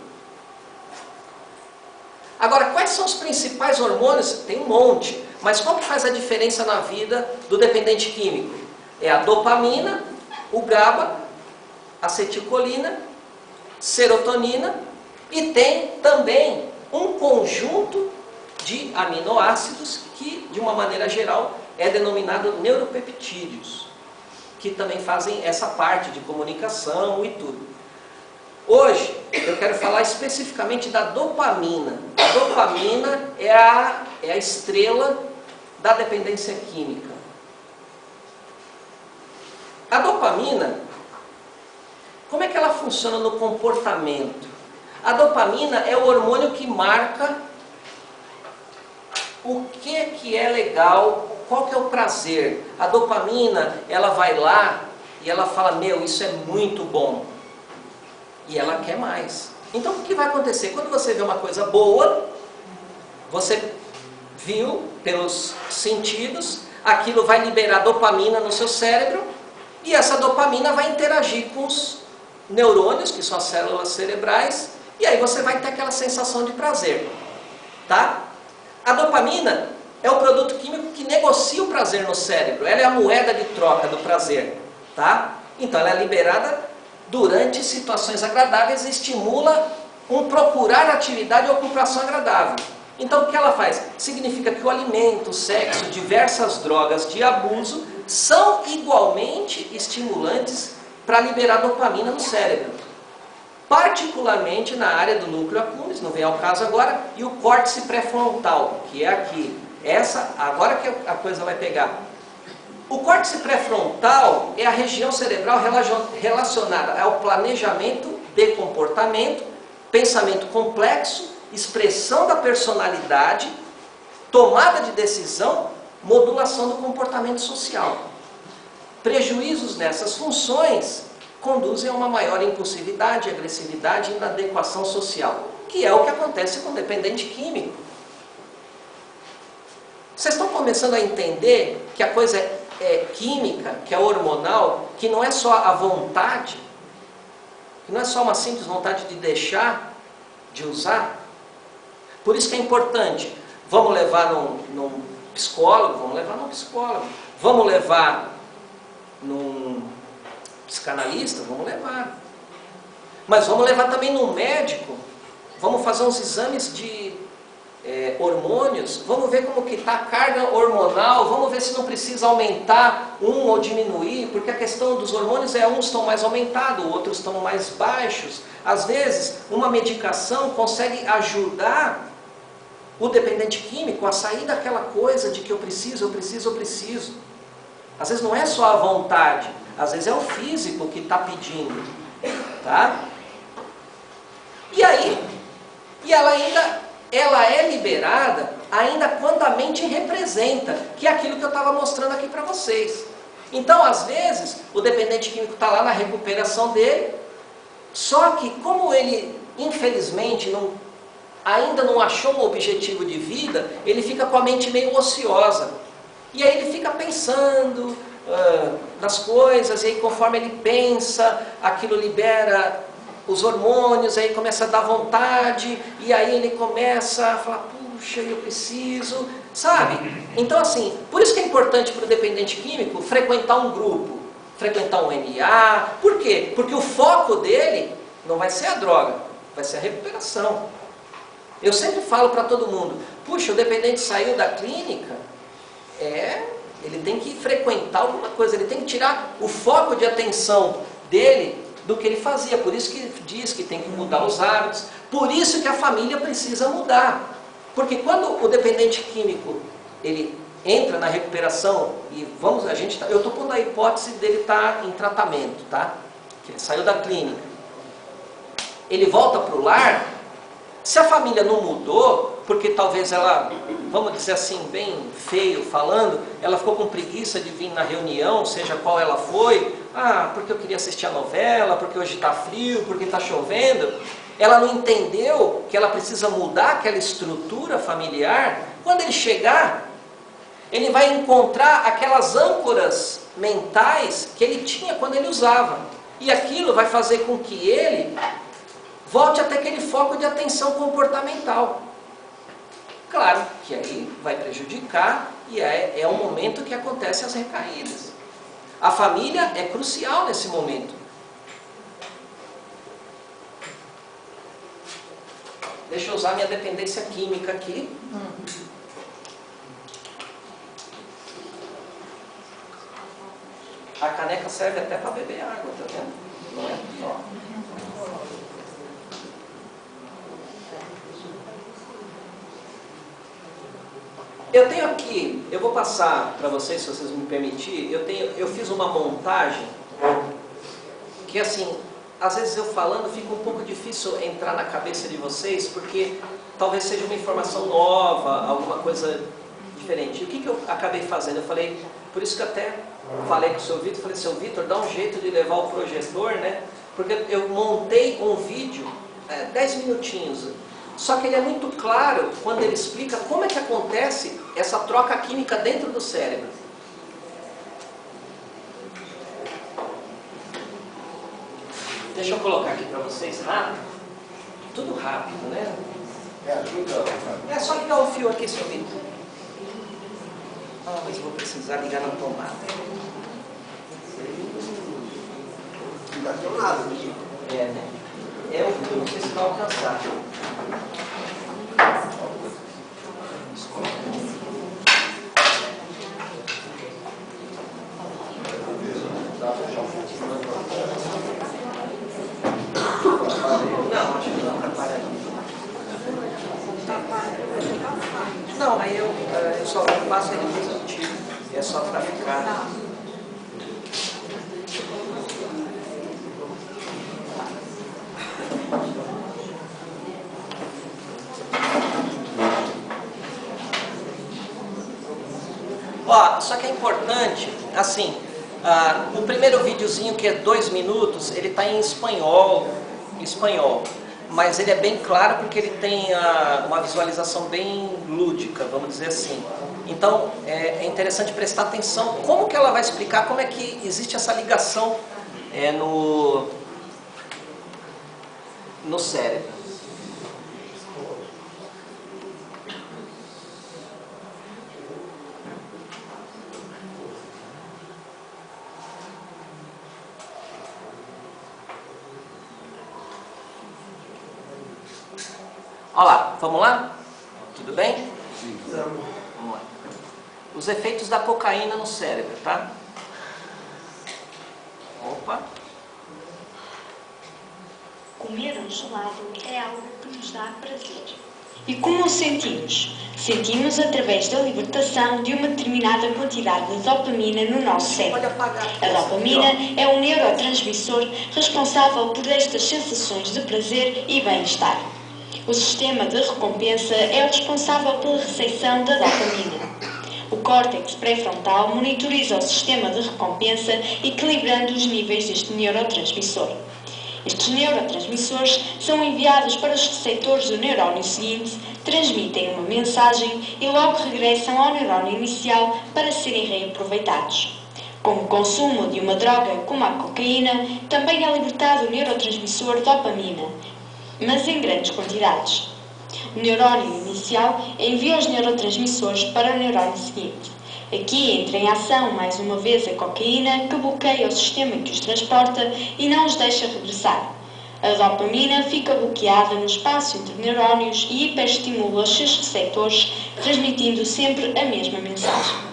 Speaker 1: Agora, quais são os principais hormônios? Tem um monte. Mas qual que faz a diferença na vida do dependente químico? É a dopamina, o GABA, acetilcolina, serotonina e tem também um conjunto de aminoácidos que, de uma maneira geral, é denominado neuropeptídeos, que também fazem essa parte de comunicação e tudo. Hoje, eu quero falar especificamente da dopamina. A dopamina é a estrela da dependência química. A dopamina, como é que ela funciona no comportamento? A dopamina é o hormônio que marca o que é legal, qual que é o prazer. A dopamina, ela vai lá e ela fala, meu, isso é muito bom. E ela quer mais. Então o que vai acontecer? Quando você vê uma coisa boa, você viu pelos sentidos, aquilo vai liberar dopamina no seu cérebro, e essa dopamina vai interagir com os neurônios, que são as células cerebrais, e aí você vai ter aquela sensação de prazer. Tá? A dopamina é o produto químico que negocia o prazer no cérebro. Ela é a moeda de troca do prazer. Tá? Então ela é liberada durante situações agradáveis e estimula um procurar atividade ou ocupação agradável. Então o que ela faz? Significa que o alimento, o sexo, diversas drogas de abuso são igualmente estimulantes para liberar dopamina no cérebro. particularmente na área do núcleo accumbens, não vem ao caso agora, e o córtex pré-frontal, que é aqui. Essa, agora que a coisa vai pegar. O córtex pré-frontal é a região cerebral relacionada ao planejamento de comportamento, pensamento complexo, expressão da personalidade, tomada de decisão, modulação do comportamento social. Prejuízos nessas funções conduzem a uma maior impulsividade, agressividade e inadequação social, que é o que acontece com o dependente químico. Vocês estão começando a entender que a coisa é química, que é hormonal, que não é só a vontade, que não é só uma simples vontade de deixar de usar? Por isso que é importante, vamos levar num psicólogo, vamos levar num psicólogo, vamos levar num psicanalista, vamos levar. Mas vamos levar também num médico, vamos fazer uns exames de hormônios, vamos ver como que está a carga hormonal, vamos ver se não precisa aumentar um ou diminuir, porque a questão dos hormônios é uns estão mais aumentados, outros estão mais baixos. Às vezes, uma medicação consegue ajudar o dependente químico a sair daquela coisa de que eu preciso. Às vezes não é só a vontade, às vezes é o físico que está pedindo, tá? E aí, ela é liberada ainda quando a mente representa, que é aquilo que eu estava mostrando aqui para vocês. Então, às vezes, o dependente químico está lá na recuperação dele, só que como ele, infelizmente, ainda não achou um objetivo de vida, ele fica com a mente meio ociosa. E aí ele fica pensando nas coisas, e aí conforme ele pensa, aquilo libera os hormônios, aí começa a dar vontade, e aí ele começa a falar, puxa, eu preciso, sabe? Então assim, por isso que é importante para o dependente químico frequentar um grupo, frequentar um NA. Por quê? Porque o foco dele não vai ser a droga, vai ser a recuperação. Eu sempre falo para todo mundo, puxa, o dependente saiu da clínica, ele tem que frequentar alguma coisa, ele tem que tirar o foco de atenção dele do que ele fazia. Por isso que diz que tem que mudar os hábitos, por isso que a família precisa mudar. Porque quando o dependente químico, ele entra na recuperação, e eu estou pondo a hipótese dele estar em tratamento, tá? Que ele saiu da clínica, ele volta para o lar. Se a família não mudou, porque talvez ela, vamos dizer assim, bem feio falando, ela ficou com preguiça de vir na reunião, seja qual ela foi, porque eu queria assistir a novela, porque hoje está frio, porque está chovendo, ela não entendeu que ela precisa mudar aquela estrutura familiar. Quando ele chegar, ele vai encontrar aquelas âncoras mentais que ele tinha quando ele usava, e aquilo vai fazer com que ele volte até aquele foco de atenção comportamental. Claro que aí vai prejudicar, e é o momento que acontecem as recaídas. A família é crucial nesse momento. Deixa eu usar minha dependência química aqui. A caneca serve até para beber água, tá vendo? Não é? Ó. Eu tenho aqui, eu vou passar para vocês, se vocês me permitirem, eu fiz uma montagem que assim, às vezes eu falando fica um pouco difícil entrar na cabeça de vocês, porque talvez seja uma informação nova, alguma coisa diferente. E o que eu acabei fazendo? Eu falei, por isso que até falei com o seu Vitor, falei, seu Vitor, dá um jeito de levar o projetor, né? Porque eu montei um vídeo, 10 minutinhos, só que ele é muito claro quando ele explica como é que acontece essa troca química dentro do cérebro. Deixa eu colocar aqui para vocês rápido. Tudo rápido, né? É só ligar o fio aqui, seu Vitor. Mas eu vou precisar ligar na tomada.
Speaker 3: Não está nada, né?
Speaker 1: Né? É o fio, não sei se vai alcançar. faço é repetitivo, é só para ficar. Ó, só que é importante, assim, o primeiro videozinho, que é 2 minutos, ele está em espanhol, mas ele é bem claro porque ele tem uma visualização bem lúdica, vamos dizer assim. Então é interessante prestar atenção como que ela vai explicar como é que existe essa ligação no cérebro. Olá, vamos lá? Tudo bem?
Speaker 3: Sim.
Speaker 1: Vamos lá. Os efeitos da cocaína no cérebro, tá? Opa!
Speaker 4: Comer um gelado é algo que nos dá prazer. E como o sentimos? Sentimos através da libertação de uma determinada quantidade de dopamina no nosso cérebro. A dopamina é um neurotransmissor responsável por estas sensações de prazer e bem-estar. O sistema de recompensa é o responsável pela recepção da dopamina. O córtex pré-frontal monitoriza o sistema de recompensa, equilibrando os níveis deste neurotransmissor. Estes neurotransmissores são enviados para os receptores do neurónio seguinte, transmitem uma mensagem e logo regressam ao neurónio inicial para serem reaproveitados. Com o consumo de uma droga como a cocaína, também é libertado o neurotransmissor dopamina, mas em grandes quantidades. O neurónio inicial envia os neurotransmissores para o neurónio seguinte. Aqui entra em ação mais uma vez a cocaína, que bloqueia o sistema que os transporta e não os deixa regressar. A dopamina fica bloqueada no espaço entre neurónios e hiperestimula os seus receptores, transmitindo sempre a mesma mensagem.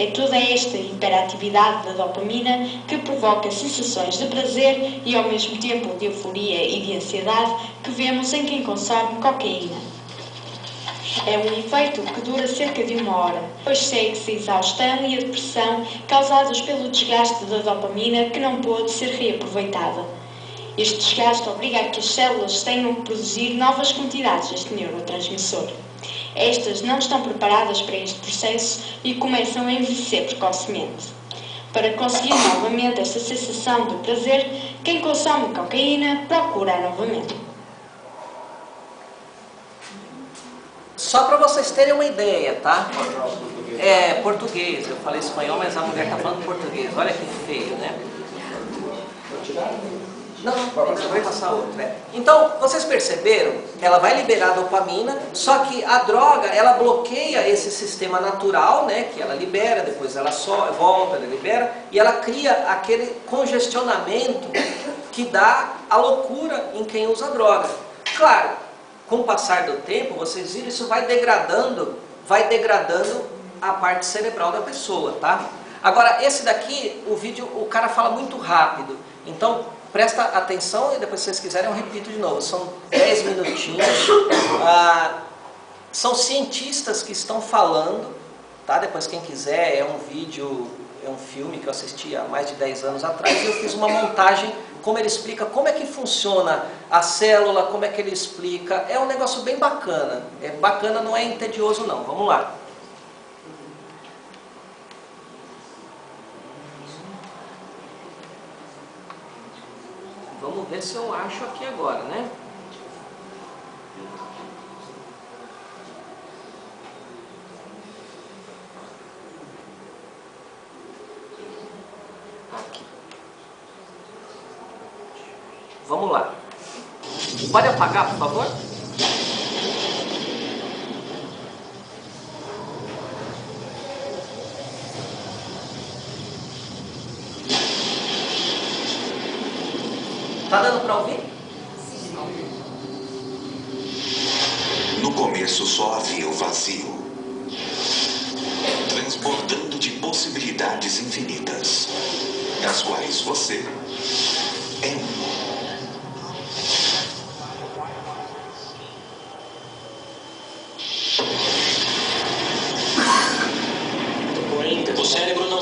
Speaker 4: É toda esta hiperatividade da dopamina que provoca sensações de prazer e ao mesmo tempo de euforia e de ansiedade que vemos em quem consome cocaína. É um efeito que dura cerca de 1 hora, pois segue-se a exaustão e a depressão causados pelo desgaste da dopamina que não pôde ser reaproveitada. Este desgaste obriga a que as células tenham que produzir novas quantidades deste neurotransmissor. Estas não estão preparadas para este processo e começam a envelhecer precocemente. Para conseguir novamente esta sensação de prazer, quem consome cocaína procura novamente.
Speaker 1: Só para vocês terem uma ideia, tá? É português, eu falei espanhol, mas a mulher está falando português. Olha que feio, né? Não, vai passar outra. Então, vocês perceberam? Ela vai liberar a dopamina, só que a droga, ela bloqueia esse sistema natural, né? Que ela libera, depois ela só volta, ela libera, e ela cria aquele congestionamento que dá a loucura em quem usa droga. Claro, com o passar do tempo, vocês viram, isso vai degradando a parte cerebral da pessoa, tá? Agora, esse daqui, o vídeo, o cara fala muito rápido, então presta atenção e depois se vocês quiserem eu repito de novo, são 10 minutinhos, são cientistas que estão falando, tá? Depois quem quiser, é um vídeo, é um filme que eu assisti há mais de 10 anos atrás e eu fiz uma montagem como ele explica como é que funciona a célula, como é que ele explica, é um negócio bem bacana, não é entedioso não, vamos lá. Vamos ver se eu acho aqui agora, né? Aqui. Vamos lá. Pode apagar, por favor? Tá dando para ouvir?
Speaker 5: No começo só havia o vazio, transbordando de possibilidades infinitas, das quais você é uma.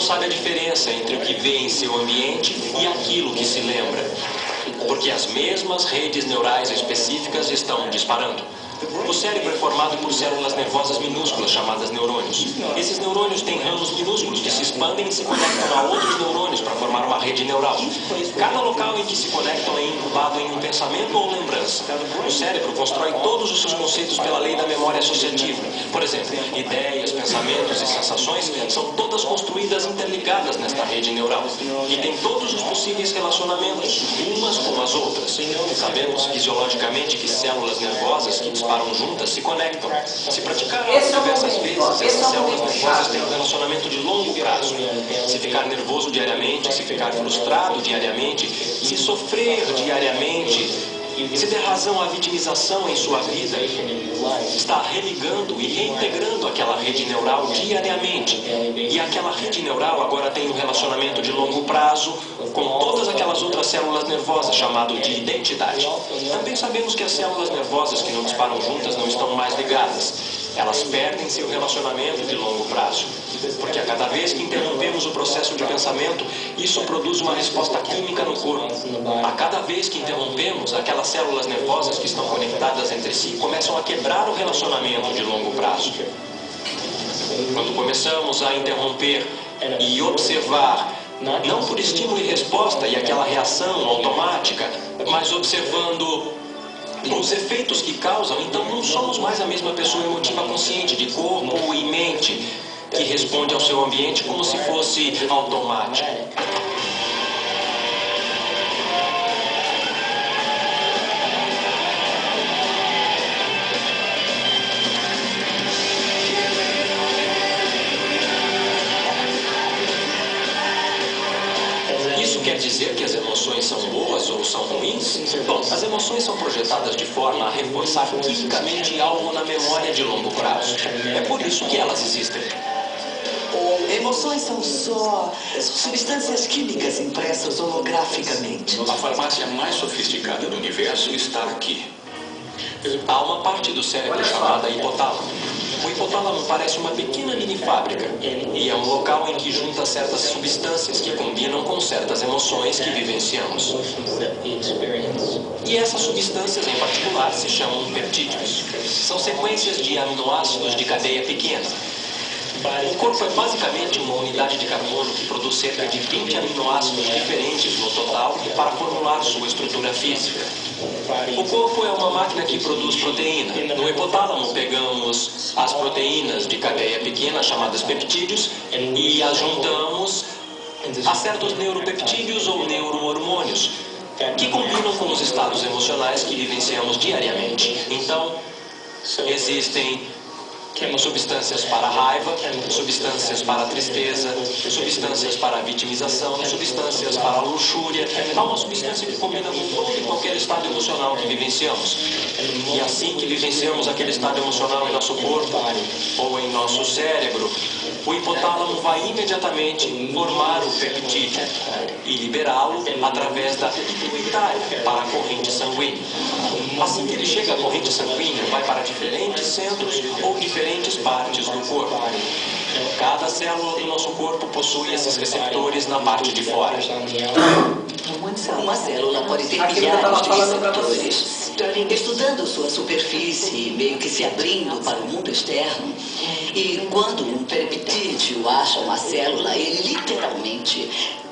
Speaker 6: sabe a diferença entre o que vê em seu ambiente e aquilo que se lembra. Porque as mesmas redes neurais específicas estão disparando. O cérebro é formado por células nervosas minúsculas chamadas neurônios. Esses neurônios têm ramos minúsculos que se expandem e se conectam a outros neurônios para formar uma rede neural. Cada local em que se conectam é incubado em um pensamento ou lembrança. O cérebro constrói todos os seus conceitos pela lei da memória associativa. Por exemplo, ideias, pensamentos e sensações são todas construídas interligadas nesta rede neural. E tem todos os possíveis relacionamentos, umas com as outras. Sabemos fisiologicamente que células nervosas que disparam juntas se conectam. Se praticar algo diversas vezes, essas células nervosas têm um relacionamento de longo prazo. Se ficar nervoso diariamente, se ficar frustrado diariamente, se sofrer diariamente, se der razão à vitimização em sua vida, está religando e reintegrando aquela rede neural diariamente. E aquela rede neural agora tem um relacionamento de longo prazo com todas aquelas outras células nervosas, chamado de identidade. Também sabemos que as células nervosas que não disparam juntas não estão mais ligadas. Elas perdem seu relacionamento de longo prazo. Porque a cada vez que interrompemos o processo de pensamento, isso produz uma resposta química no corpo. A cada vez que interrompemos, aquelas células nervosas que estão conectadas entre si começam a quebrar o relacionamento de longo prazo. Quando começamos a interromper e observar, não por estímulo e resposta e aquela reação automática, mas observando os efeitos que causam, então não somos mais a mesma pessoa emotiva consciente de corpo e mente que responde ao seu ambiente como se fosse automático. Isso quer dizer que as emoções são boas ou são ruins? Bom, as emoções são projetadas de forma a reforçar quimicamente algo na memória de longo prazo. É por isso que elas existem.
Speaker 7: Emoções são só substâncias químicas impressas holograficamente.
Speaker 5: A farmácia mais sofisticada do universo está aqui.
Speaker 6: Há uma parte do cérebro chamada hipotálamo. O hipotálamo parece uma pequena mini fábrica e é um local em que junta certas substâncias que combinam com certas emoções que vivenciamos. E essas substâncias em particular se chamam peptídeos. São sequências de aminoácidos de cadeia pequena. O corpo é basicamente uma unidade de carbono que produz cerca de 20 aminoácidos diferentes no total para formular sua estrutura física. O corpo é uma máquina que produz proteína. No hipotálamo pegamos as proteínas de cadeia pequena, chamadas peptídeos, e as juntamos a certos neuropeptídeos ou neurohormônios, que combinam com os estados emocionais que vivenciamos diariamente. Então, existem substâncias para a raiva, substâncias para a tristeza, substâncias para a vitimização, substâncias para a luxúria. Há uma substância que combina com todo e qualquer estado emocional que vivenciamos. E assim que vivenciamos aquele estado emocional em nosso corpo ou em nosso cérebro, o hipotálamo vai imediatamente formar o peptídeo e liberá-lo através da pituitária para a corrente sanguínea. Assim que ele chega à corrente sanguínea, vai para diferentes centros ou diferentes partes do corpo. Cada célula do nosso corpo possui esses receptores na parte de fora.
Speaker 7: Uma célula pode ter milhares de receptores. Estudando sua superfície, meio que se abrindo para o mundo externo. E quando um peptídeo acha uma célula, ele literalmente,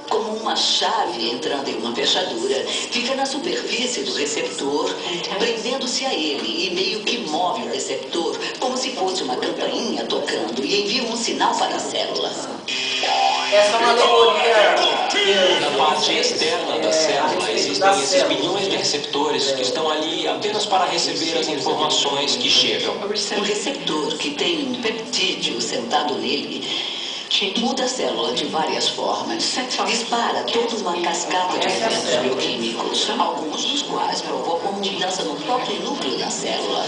Speaker 7: como uma chave entrando em uma fechadura, fica na superfície do receptor, prendendo-se a ele e meio que move o receptor como se fosse uma campainha tocando e envia um sinal para a célula.
Speaker 1: Essa é uma alegoria.
Speaker 6: Na parte externa da célula existem esses bilhões de receptores que estão ali apenas para receber as informações que chegam.
Speaker 7: Um receptor que tem um peptídeo sentado nele muda a célula de várias formas. Dispara toda uma cascata de eventos bioquímicos, alguns dos quais provocam mudança no próprio núcleo da célula.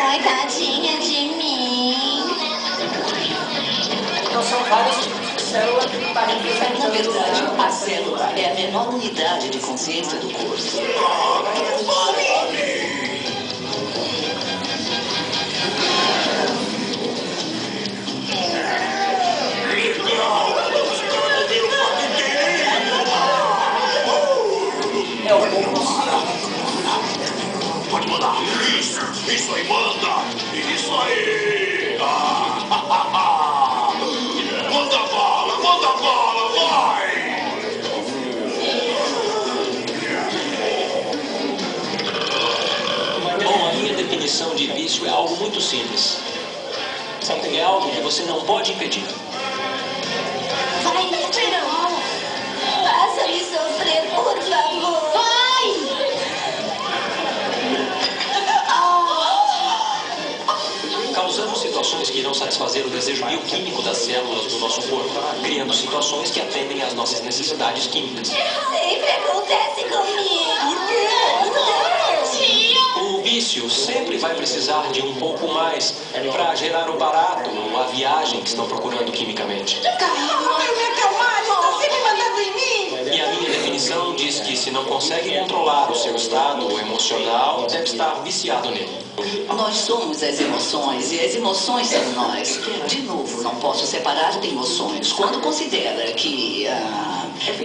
Speaker 8: Ai, tadinha de mim.
Speaker 1: Então são vários tipos de célula que está representando.
Speaker 7: Na verdade, a célula é a menor unidade de consciência do corpo.
Speaker 6: definição de vício é algo muito simples. É algo que você não pode impedir.
Speaker 8: Vai, Esperão. Faça-me sofrer, por favor. Vai!
Speaker 6: Causamos situações que irão satisfazer o desejo bioquímico das células do nosso corpo, criando situações que atendem às nossas necessidades químicas.
Speaker 8: Sempre acontece comigo. Por quê?
Speaker 6: O vício sempre vai precisar de um pouco mais para gerar o barato ou a viagem que estão procurando quimicamente.
Speaker 8: Calma, eu me acalmar, está sempre mandando em mim.
Speaker 6: E a minha definição diz que se não consegue controlar o seu estado emocional, deve estar viciado nele.
Speaker 7: Nós somos as emoções e as emoções são nós. De novo, não posso separar emoções. Quando considera que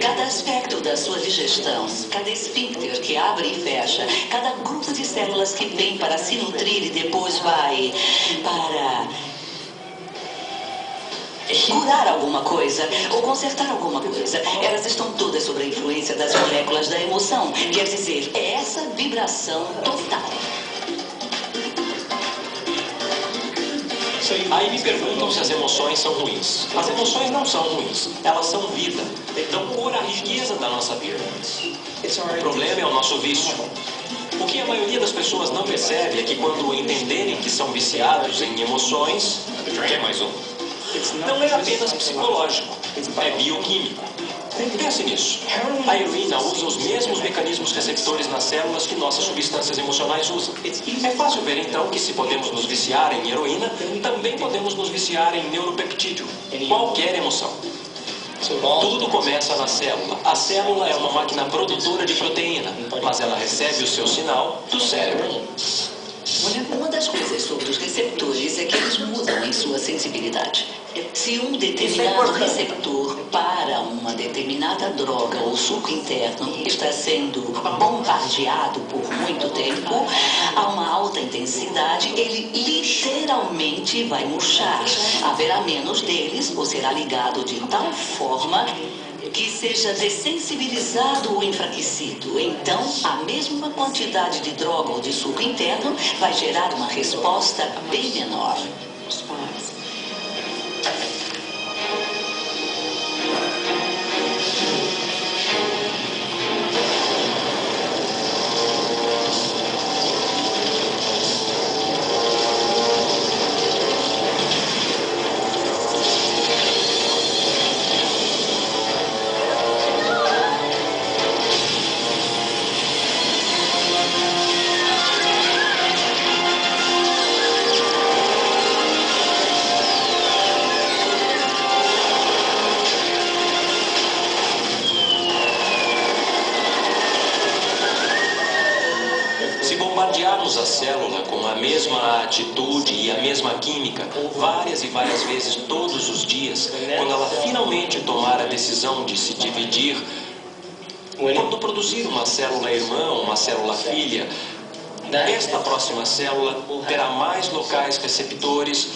Speaker 7: cada aspecto da sua digestão, cada esfíncter que abre e fecha, cada grupo de células que vem para se nutrir e depois vai para curar alguma coisa ou consertar alguma coisa, elas estão todas sob a influência das moléculas da emoção. Quer dizer, é essa vibração total.
Speaker 6: Aí me perguntam se as emoções são ruins. As emoções não são ruins, elas são vida, dão cor à riqueza da nossa vida. O problema é o nosso vício. O que a maioria das pessoas não percebe é que quando entenderem que são viciados em emoções, quer mais um? Não é apenas psicológico, é bioquímico. Pense nisso. A heroína usa os mesmos mecanismos receptores nas células que nossas substâncias emocionais usam. É fácil ver então que se podemos nos viciar em heroína, também podemos nos viciar em neuropeptídeo, qualquer emoção. Tudo começa na célula. A célula é uma máquina produtora de proteína, mas ela recebe o seu sinal do cérebro.
Speaker 7: Uma das coisas sobre os receptores é que eles mudam em sua sensibilidade. Se um determinado receptor para uma determinada droga ou suco interno está sendo bombardeado por muito tempo, a uma alta intensidade, ele literalmente vai murchar. Haverá menos deles ou será ligado de tal forma que seja dessensibilizado ou enfraquecido. Então, a mesma quantidade de droga ou de suco interno vai gerar uma resposta bem menor.
Speaker 6: A célula com a mesma atitude e a mesma química várias e várias vezes todos os dias, quando ela finalmente tomar a decisão de se dividir, quando produzir uma célula irmã, uma célula filha, esta próxima célula terá mais locais receptores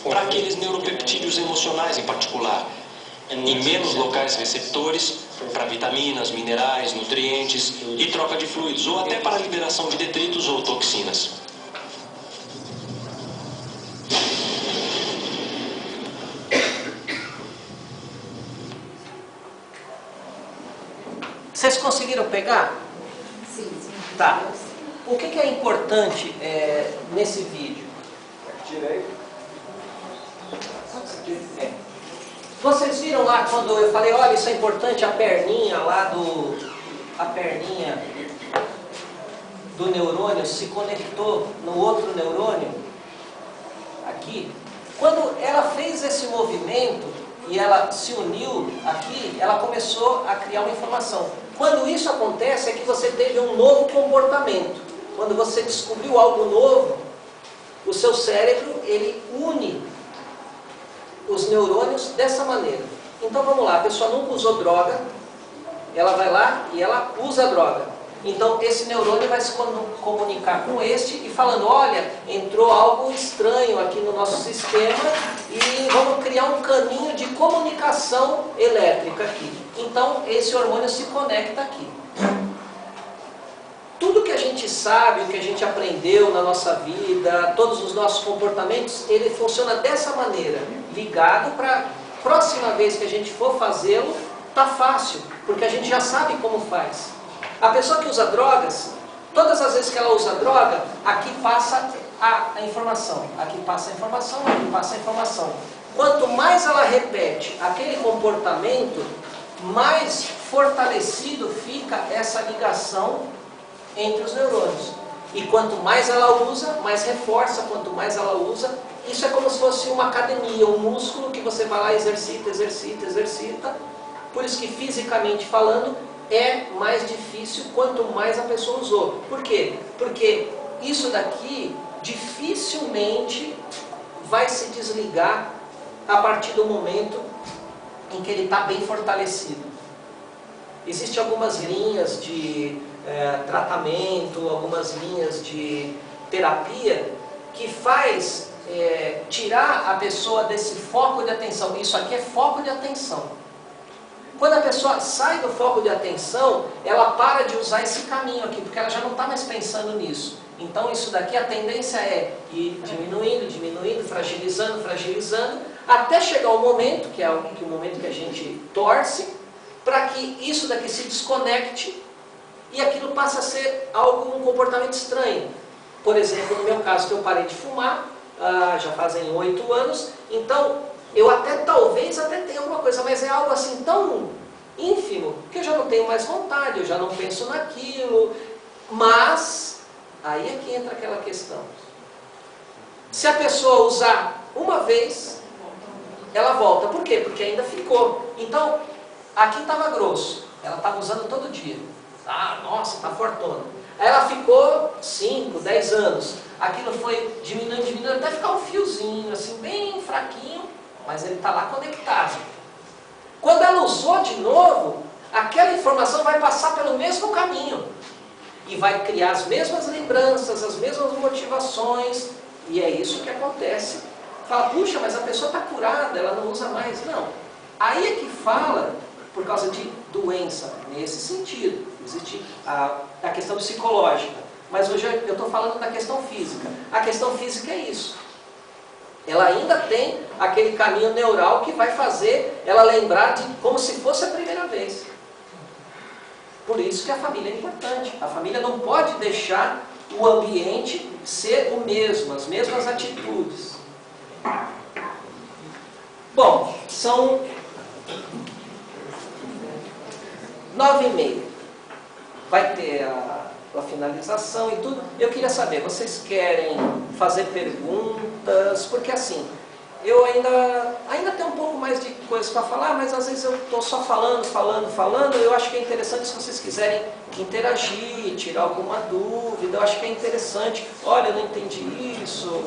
Speaker 6: para aqueles neuropeptídeos emocionais em particular, e menos locais receptores para vitaminas, minerais, nutrientes e troca de fluidos, ou até para a liberação de detritos ou toxinas.
Speaker 1: Vocês conseguiram pegar?
Speaker 2: Sim.
Speaker 1: Tá. O que é importante nesse vídeo?
Speaker 3: Direito.
Speaker 1: Vocês viram lá quando eu falei, olha, isso é importante, a perninha lá a perninha do neurônio se conectou no outro neurônio, aqui. Quando ela fez esse movimento e ela se uniu aqui, ela começou a criar uma informação. Quando isso acontece é que você teve um novo comportamento. Quando você descobriu algo novo, o seu cérebro, ele une os neurônios dessa maneira. Então vamos lá, a pessoa nunca usou droga, ela vai lá e ela usa a droga. Então esse neurônio vai se comunicar com este e falando, olha, entrou algo estranho aqui no nosso sistema e vamos criar um caminho de comunicação elétrica aqui. Então esse hormônio se conecta aqui. Tudo que a gente gente sabe, o que a gente aprendeu na nossa vida, todos os nossos comportamentos, ele funciona dessa maneira, ligado para próxima vez que a gente for fazê-lo, tá fácil, porque a gente já sabe como faz. A pessoa que usa drogas, todas as vezes que ela usa droga, aqui passa a informação, aqui passa a informação, aqui passa a informação. Quanto mais ela repete aquele comportamento, mais fortalecido fica essa ligação entre os neurônios. E quanto mais ela usa, mais reforça, quanto mais ela usa. Isso é como se fosse uma academia, um músculo que você vai lá, exercita, exercita, exercita. Por isso que fisicamente falando, é mais difícil quanto mais a pessoa usou. Por quê? Porque isso daqui dificilmente vai se desligar a partir do momento em que ele está bem fortalecido. Existem algumas linhas de tratamento, algumas linhas de terapia que faz tirar a pessoa desse foco de atenção. Isso aqui é foco de atenção. Quando a pessoa sai do foco de atenção, ela para de usar esse caminho aqui, porque ela já não está mais pensando nisso. Então isso daqui, a tendência é ir diminuindo, diminuindo, fragilizando, fragilizando, até chegar o momento, que é o momento que a gente torce, para que isso daqui se desconecte e aquilo passe a ser um comportamento estranho. Por exemplo, no meu caso, que eu parei de fumar, já fazem 8 anos, então eu talvez tenha alguma coisa, mas é algo assim tão ínfimo, que eu já não tenho mais vontade, eu já não penso naquilo, mas aí é que entra aquela questão. Se a pessoa usar uma vez, ela volta. Por quê? Porque ainda ficou. Então, aqui estava grosso, ela estava usando todo dia. Nossa, está fortona. Aí ela ficou 5, 10 anos. Aquilo foi diminuindo, diminuindo, até ficar um fiozinho, assim, bem fraquinho, mas ele está lá conectado. Quando ela usou de novo, aquela informação vai passar pelo mesmo caminho. E vai criar as mesmas lembranças, as mesmas motivações. E é isso que acontece. Fala, puxa, mas a pessoa está curada, ela não usa mais. Não. Aí é que fala por causa de doença, nesse sentido. Existe a questão psicológica. Mas hoje eu estou falando da questão física. A questão física é isso. Ela ainda tem aquele caminho neural que vai fazer ela lembrar de como se fosse a primeira vez. Por isso que a família é importante. A família não pode deixar o ambiente ser o mesmo, as mesmas atitudes. Bom, são 9h30. Vai ter a finalização e tudo. Eu queria saber, vocês querem fazer perguntas? Porque assim, eu ainda tenho um pouco mais de coisas para falar, mas às vezes eu estou só falando. Eu acho que é interessante se vocês quiserem interagir, tirar alguma dúvida. Eu acho que é interessante. Olha, eu não entendi isso.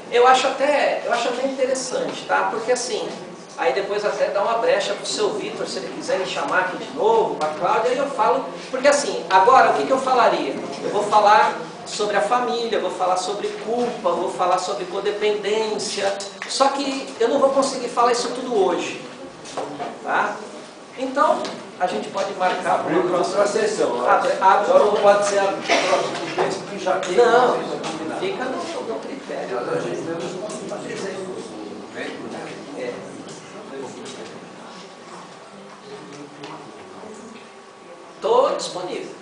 Speaker 1: Eu acho até interessante, tá? Porque assim, aí depois até dá uma brecha para o seu Vitor, se ele quiser me chamar aqui de novo, para a Cláudia, aí eu falo, porque assim, agora o que eu falaria? Eu vou falar sobre a família, vou falar sobre culpa, vou falar sobre codependência, só que eu não vou conseguir falar isso tudo hoje, tá? Então, a gente pode marcar para uma próxima sessão. Só não pode ser a próxima vez que já tem. Não, fica no critério. Estou disponível.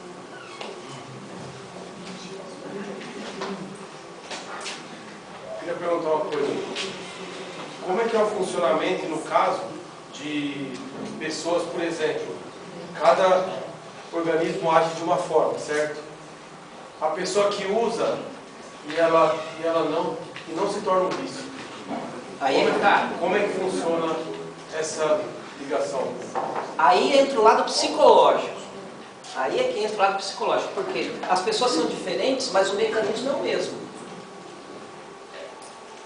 Speaker 9: Queria perguntar uma coisa. Como é que é o funcionamento no caso de pessoas, por exemplo, cada organismo age de uma forma, certo? A pessoa que usa e ela não se torna um vício. Como é que funciona essa ligação?
Speaker 1: Aí entra o lado psicológico. Aí é que entra o lado psicológico, porque as pessoas são diferentes, mas o mecanismo é o mesmo.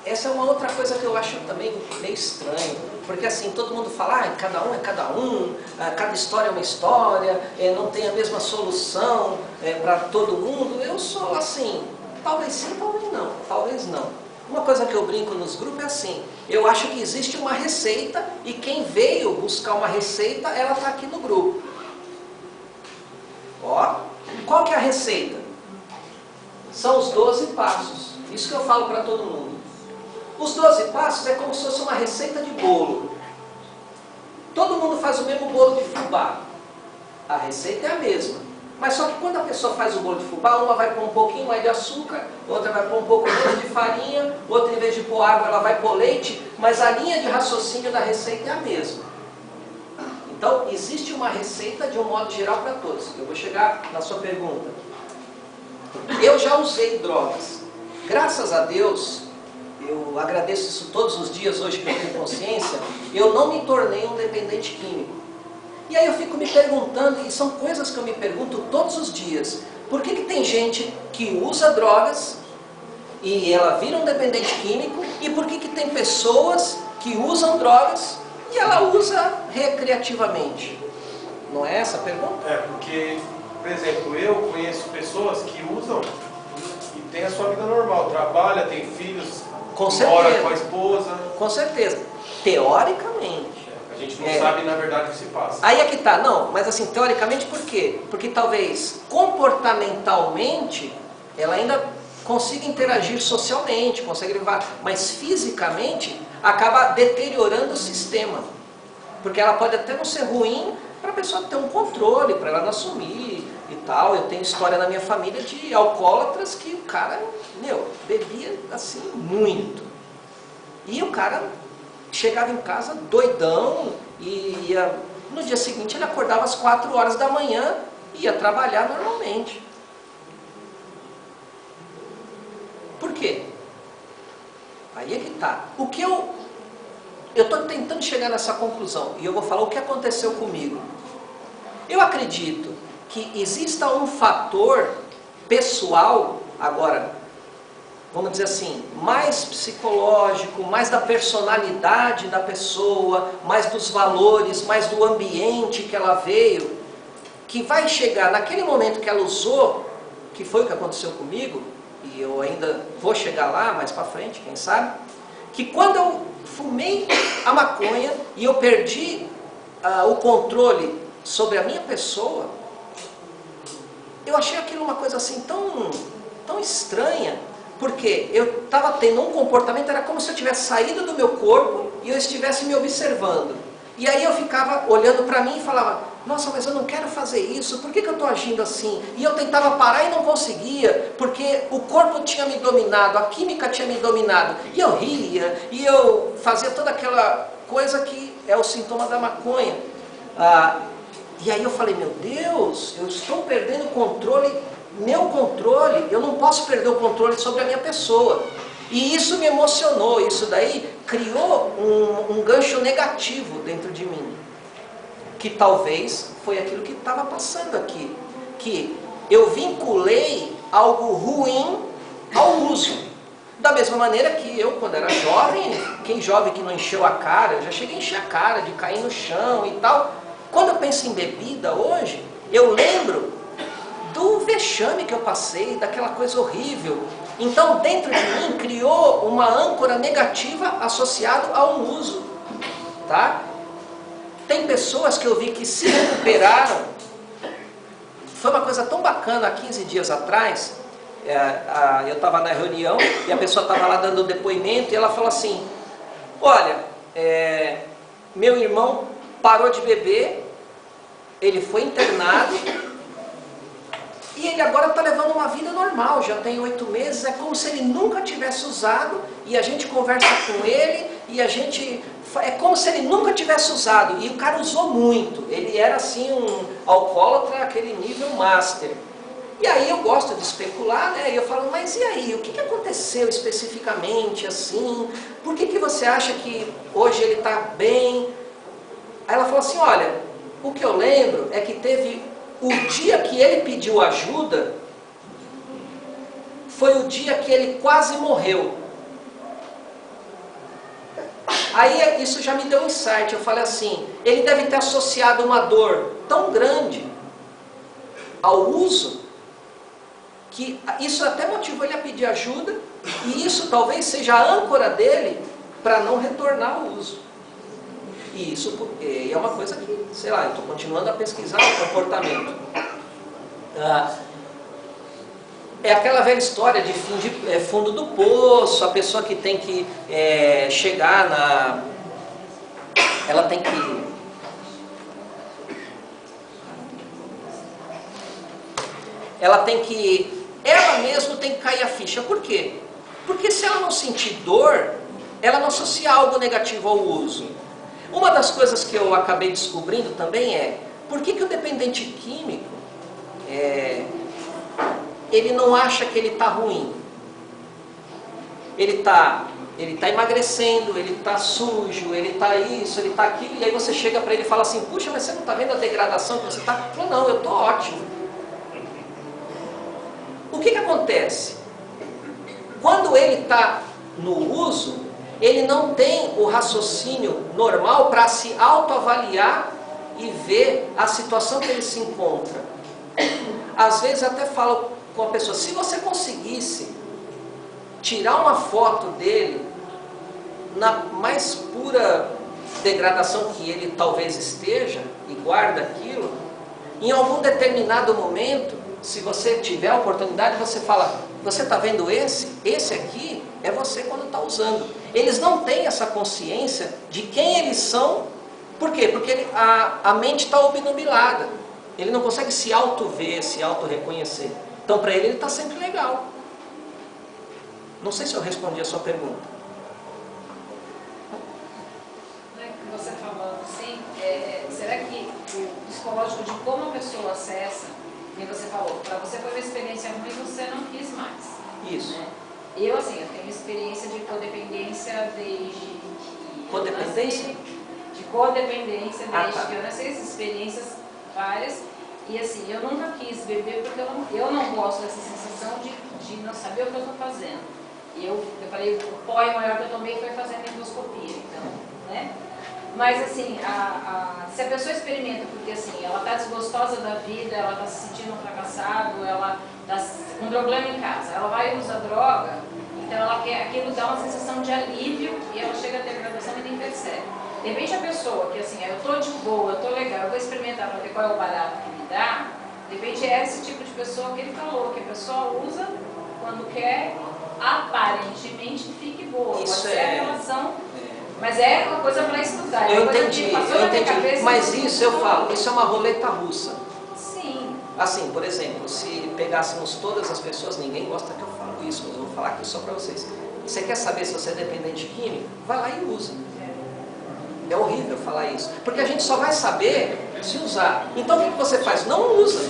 Speaker 1: Essa é uma outra coisa que eu acho também meio estranho, porque assim, todo mundo fala, cada um é cada um, cada história é uma história, não tem a mesma solução para todo mundo. Eu sou assim, talvez sim, talvez não, Uma coisa que eu brinco nos grupos é assim, eu acho que existe uma receita e quem veio buscar uma receita, ela está aqui no grupo. Ó, qual que é a receita? São os 12 passos. Isso que eu falo para todo mundo. Os 12 passos é como se fosse uma receita de bolo. Todo mundo faz o mesmo bolo de fubá. A receita é a mesma. Mas só que quando a pessoa faz o bolo de fubá, uma vai pôr um pouquinho mais de açúcar, outra vai pôr um pouco menos de farinha, outra em vez de pôr água, ela vai pôr leite, mas a linha de raciocínio da receita é a mesma. Então, existe uma receita de um modo geral para todos. Eu vou chegar na sua pergunta. Eu já usei drogas. Graças a Deus, eu agradeço isso todos os dias, hoje que eu tenho consciência, eu não me tornei um dependente químico. E aí eu fico me perguntando, e são coisas que eu me pergunto todos os dias, por que tem gente que usa drogas e ela vira um dependente químico, e por que tem pessoas que usam drogas e ela usa recreativamente? Não é essa a pergunta?
Speaker 9: É, porque, por exemplo, eu conheço pessoas que usam e têm a sua vida normal, trabalha, tem filhos, mora com a esposa.
Speaker 1: Com certeza. Teoricamente.
Speaker 9: A gente não sabe, na verdade, o que se passa.
Speaker 1: Aí é que tá, não, mas assim, teoricamente por quê? Porque talvez comportamentalmente ela ainda consiga interagir socialmente, consegue levar, mas fisicamente acaba deteriorando o sistema. Porque ela pode até não ser ruim para a pessoa ter um controle, para ela não assumir e tal. Eu tenho história na minha família de alcoólatras que o cara, bebia assim muito. E o cara chegava em casa doidão e ia, no dia seguinte ele acordava às 4 horas da manhã e ia trabalhar normalmente. Por quê? Aí é que tá. O que eu estou tentando chegar nessa conclusão e eu vou falar o que aconteceu comigo. Eu acredito que exista um fator pessoal, agora, vamos dizer assim, mais psicológico, mais da personalidade da pessoa, mais dos valores, mais do ambiente que ela veio, que vai chegar naquele momento que ela usou, que foi o que aconteceu comigo, e eu ainda vou chegar lá mais para frente, quem sabe, que quando eu fumei a maconha e eu perdi o controle sobre a minha pessoa, eu achei aquilo uma coisa assim tão estranha, porque eu estava tendo um comportamento, era como se eu tivesse saído do meu corpo e eu estivesse me observando. E aí eu ficava olhando para mim e falava, nossa, mas eu não quero fazer isso, por que eu estou agindo assim? E eu tentava parar e não conseguia, porque o corpo tinha me dominado, a química tinha me dominado. E eu ria, e eu fazia toda aquela coisa que é o sintoma da maconha. E aí eu falei, meu Deus, eu estou perdendo o controle, eu não posso perder o controle sobre a minha pessoa. E isso me emocionou, isso daí criou um gancho negativo dentro de mim. Que talvez foi aquilo que estava passando aqui. Que eu vinculei algo ruim ao uso. Da mesma maneira que eu, quando era jovem, quem jovem que não encheu a cara, eu já cheguei a encher a cara, de cair no chão e tal. Quando eu penso em bebida hoje, eu lembro do vexame que eu passei, daquela coisa horrível. Então, dentro de mim, criou uma âncora negativa associada a um uso. Tá? Tem pessoas que eu vi que se recuperaram. Foi uma coisa tão bacana, há 15 dias atrás, eu estava na reunião e a pessoa estava lá dando depoimento e ela falou assim, olha, meu irmão parou de beber, ele foi internado e ele agora está levando uma vida normal, já tem 8 meses, é como se ele nunca tivesse usado e a gente conversa com ele e é como se ele nunca tivesse usado. E o cara usou muito, ele era assim um alcoólatra, aquele nível master. E aí eu gosto de especular, né? E eu falo, mas e aí, o que aconteceu especificamente assim? Por que você acha que hoje ele está bem? Aí ela falou assim, olha, o que eu lembro é que teve o dia que ele pediu ajuda, foi o dia que ele quase morreu. Aí isso já me deu um insight, eu falei assim, ele deve ter associado uma dor tão grande ao uso, que isso até motivou ele a pedir ajuda, e isso talvez seja a âncora dele para não retornar ao uso. E isso é uma coisa que, sei lá, eu estou continuando a pesquisar o comportamento. É aquela velha história de fundo do poço, a pessoa que tem que chegar na... Ela tem que... Ela mesma tem que cair a ficha. Por quê? Porque se ela não sentir dor, ela não associa algo negativo ao uso. Uma das coisas que eu acabei descobrindo também é, por que o dependente químico, ele não acha que ele está ruim? Ele está emagrecendo, ele está sujo, ele está isso, ele está aquilo, e aí você chega para ele e fala assim, puxa, mas você não está vendo a degradação que você está? Ele falou, não, eu estou ótimo. O que acontece? Quando ele está no uso, ele não tem o raciocínio normal para se autoavaliar e ver a situação que ele se encontra. Às vezes até falo com a pessoa, se você conseguisse tirar uma foto dele na mais pura degradação que ele talvez esteja, e guarda aquilo, em algum determinado momento, se você tiver a oportunidade, você fala, você está vendo esse? Esse aqui é você quando está usando. Eles não têm essa consciência de quem eles são. Por quê? Porque a mente está obnubilada. Ele não consegue se auto-ver, se auto-reconhecer. Então, para ele está sempre legal. Não sei se eu respondi a sua pergunta.
Speaker 2: Você falando assim, será que o psicológico de como a pessoa acessa, e você falou, para você foi uma experiência ruim, você não quis mais.
Speaker 1: Isso.
Speaker 2: Né? Eu, assim, eu tenho experiência de codependência desde...
Speaker 1: Codependência?
Speaker 2: De codependência desde
Speaker 1: tá.
Speaker 2: que eu nasci, experiências várias. E assim, eu nunca quis beber porque eu não gosto dessa sensação de não saber o que eu estou fazendo. E eu falei, o pó maior que eu tomei foi fazendo endoscopia, então, né? Mas assim, se a pessoa experimenta, porque assim, ela está desgostosa da vida, ela está se sentindo um fracassado, ela está com um problema em casa, ela vai e usa droga, então ela quer, aquilo dá uma sensação de alívio e ela chega a ter degradação e nem percebe. De repente a pessoa que assim, eu estou de boa, eu estou legal, eu vou experimentar para ver qual é o barato que me dá, de repente é esse tipo de pessoa que ele falou, que a pessoa usa quando quer, aparentemente fique boa,
Speaker 1: isso
Speaker 2: pode ser a relação... Mas é uma coisa para estudar.
Speaker 1: Eu entendi, mas isso eu falo, isso é uma roleta russa.
Speaker 2: Sim.
Speaker 1: Assim, por exemplo, se pegássemos todas as pessoas, ninguém gosta que eu falo isso, mas eu vou falar aqui só para vocês. Você quer saber se você é dependente químico? Vai lá e usa. É horrível falar isso, porque a gente só vai saber se usar. Então o que você faz? Não usa.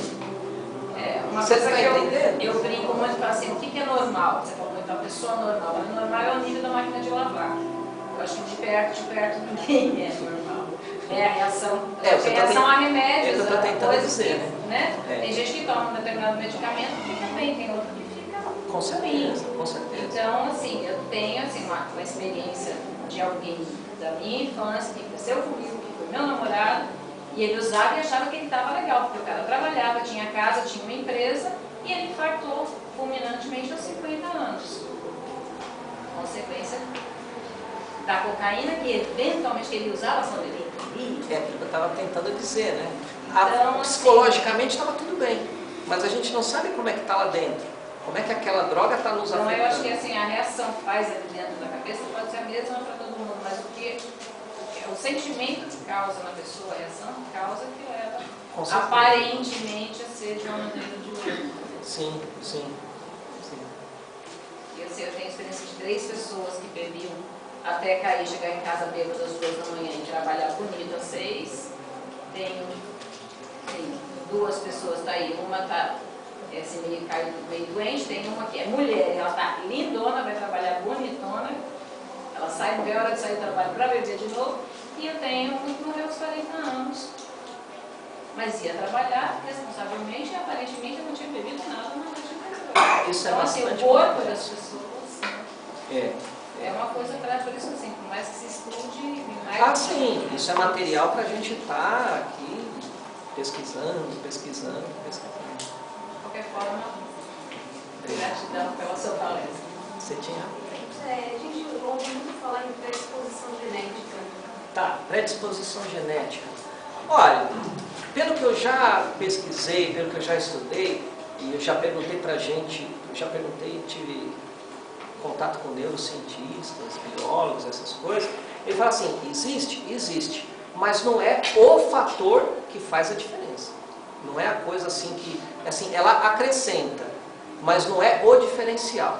Speaker 2: Uma
Speaker 1: você
Speaker 2: coisa
Speaker 1: está entendendo?
Speaker 2: Eu brinco muito para assim, o que é normal? Você falou muito, a pessoa normal. O normal é o nível da máquina de lavar. Eu acho que de perto ninguém é normal. É a reação, a remédios,
Speaker 1: a coisas
Speaker 2: que,
Speaker 1: dizer,
Speaker 2: né? Tem gente que toma um determinado medicamento e fica bem, tem outro que fica
Speaker 1: com certeza, com certeza.
Speaker 2: Então, assim, eu tenho assim, uma experiência de alguém da minha infância que cresceu comigo, que foi meu namorado, e ele usava e achava que ele estava legal, porque o cara trabalhava, tinha casa, tinha uma empresa, e ele infartou fulminantemente aos 50 anos. Consequência da cocaína, que eventualmente ele usava, só ele entendia.
Speaker 1: É aquilo que eu estava tentando dizer, né?
Speaker 2: Então,
Speaker 1: psicologicamente estava tudo bem, mas a gente não sabe como é que está lá dentro. Como é que aquela droga está nos afetando.
Speaker 2: Então eu acho que assim, a reação que faz ali dentro da cabeça pode ser a mesma para todo mundo, mas o sentimento que causa na pessoa, a reação que causa que leva aparentemente a ser de uma maneira ou de outra.
Speaker 1: Sim.
Speaker 2: E assim, eu tenho experiência de 3 pessoas que bebiam até cair, chegar em casa bêbado às 2 da manhã e trabalhar bonito às 6. Tenho 2 pessoas, tá aí, uma tá assim, meio doente, tem uma que é mulher, ela tá lindona, vai trabalhar bonitona, ela sai, não vê a hora de sair do trabalho para beber de novo, e eu tenho um que morreu aos 40 anos. Mas ia trabalhar responsavelmente e aparentemente eu não tinha bebido nada na noite anterior.
Speaker 1: Isso
Speaker 2: então,
Speaker 1: é
Speaker 2: assim, o
Speaker 1: bastante
Speaker 2: corpo das pessoas
Speaker 1: é
Speaker 2: uma coisa para, por isso assim, por mais que se estude... Mais
Speaker 1: sim, isso é material para a gente estar aqui pesquisando.
Speaker 2: De qualquer forma, Gratidão pela sua palestra.
Speaker 1: Você tinha?
Speaker 10: A gente ouve muito falar em predisposição genética.
Speaker 1: Tá, predisposição genética. Olha, pelo que eu já pesquisei, pelo que eu já estudei, e eu já perguntei pra gente, tive contato com neurocientistas, biólogos, essas coisas, ele fala assim, existe, mas não é o fator que faz a diferença. Não é a coisa assim que, assim, ela acrescenta, mas não é o diferencial.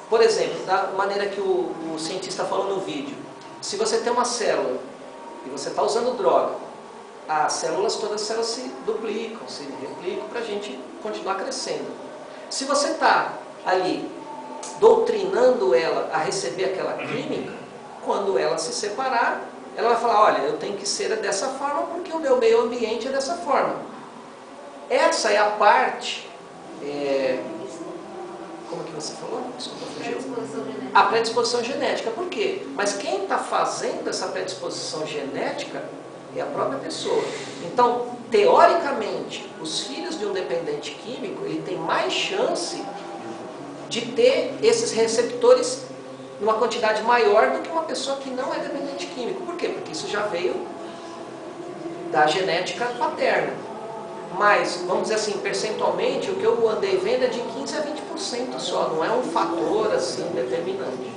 Speaker 1: Por exemplo, da maneira que o cientista falou no vídeo, se você tem uma célula e você está usando droga, as células se duplicam, se replicam para a gente continuar crescendo. Se você está ali doutrinando ela a receber aquela química, quando ela se separar, ela vai falar, olha, eu tenho que ser dessa forma porque o meu meio ambiente é dessa forma. Essa é a parte, como é que você falou? Desculpa, fugiu. A predisposição genética. Por quê? Mas quem está fazendo essa predisposição genética é a própria pessoa. Então, teoricamente, os filhos de um dependente químico, ele tem mais chance de ter esses receptores numa quantidade maior do que uma pessoa que não é dependente químico. Por quê? Porque isso já veio da genética paterna. Mas, vamos dizer assim, percentualmente, o que eu andei vendo é de 15% a 20% só, não é um fator assim determinante.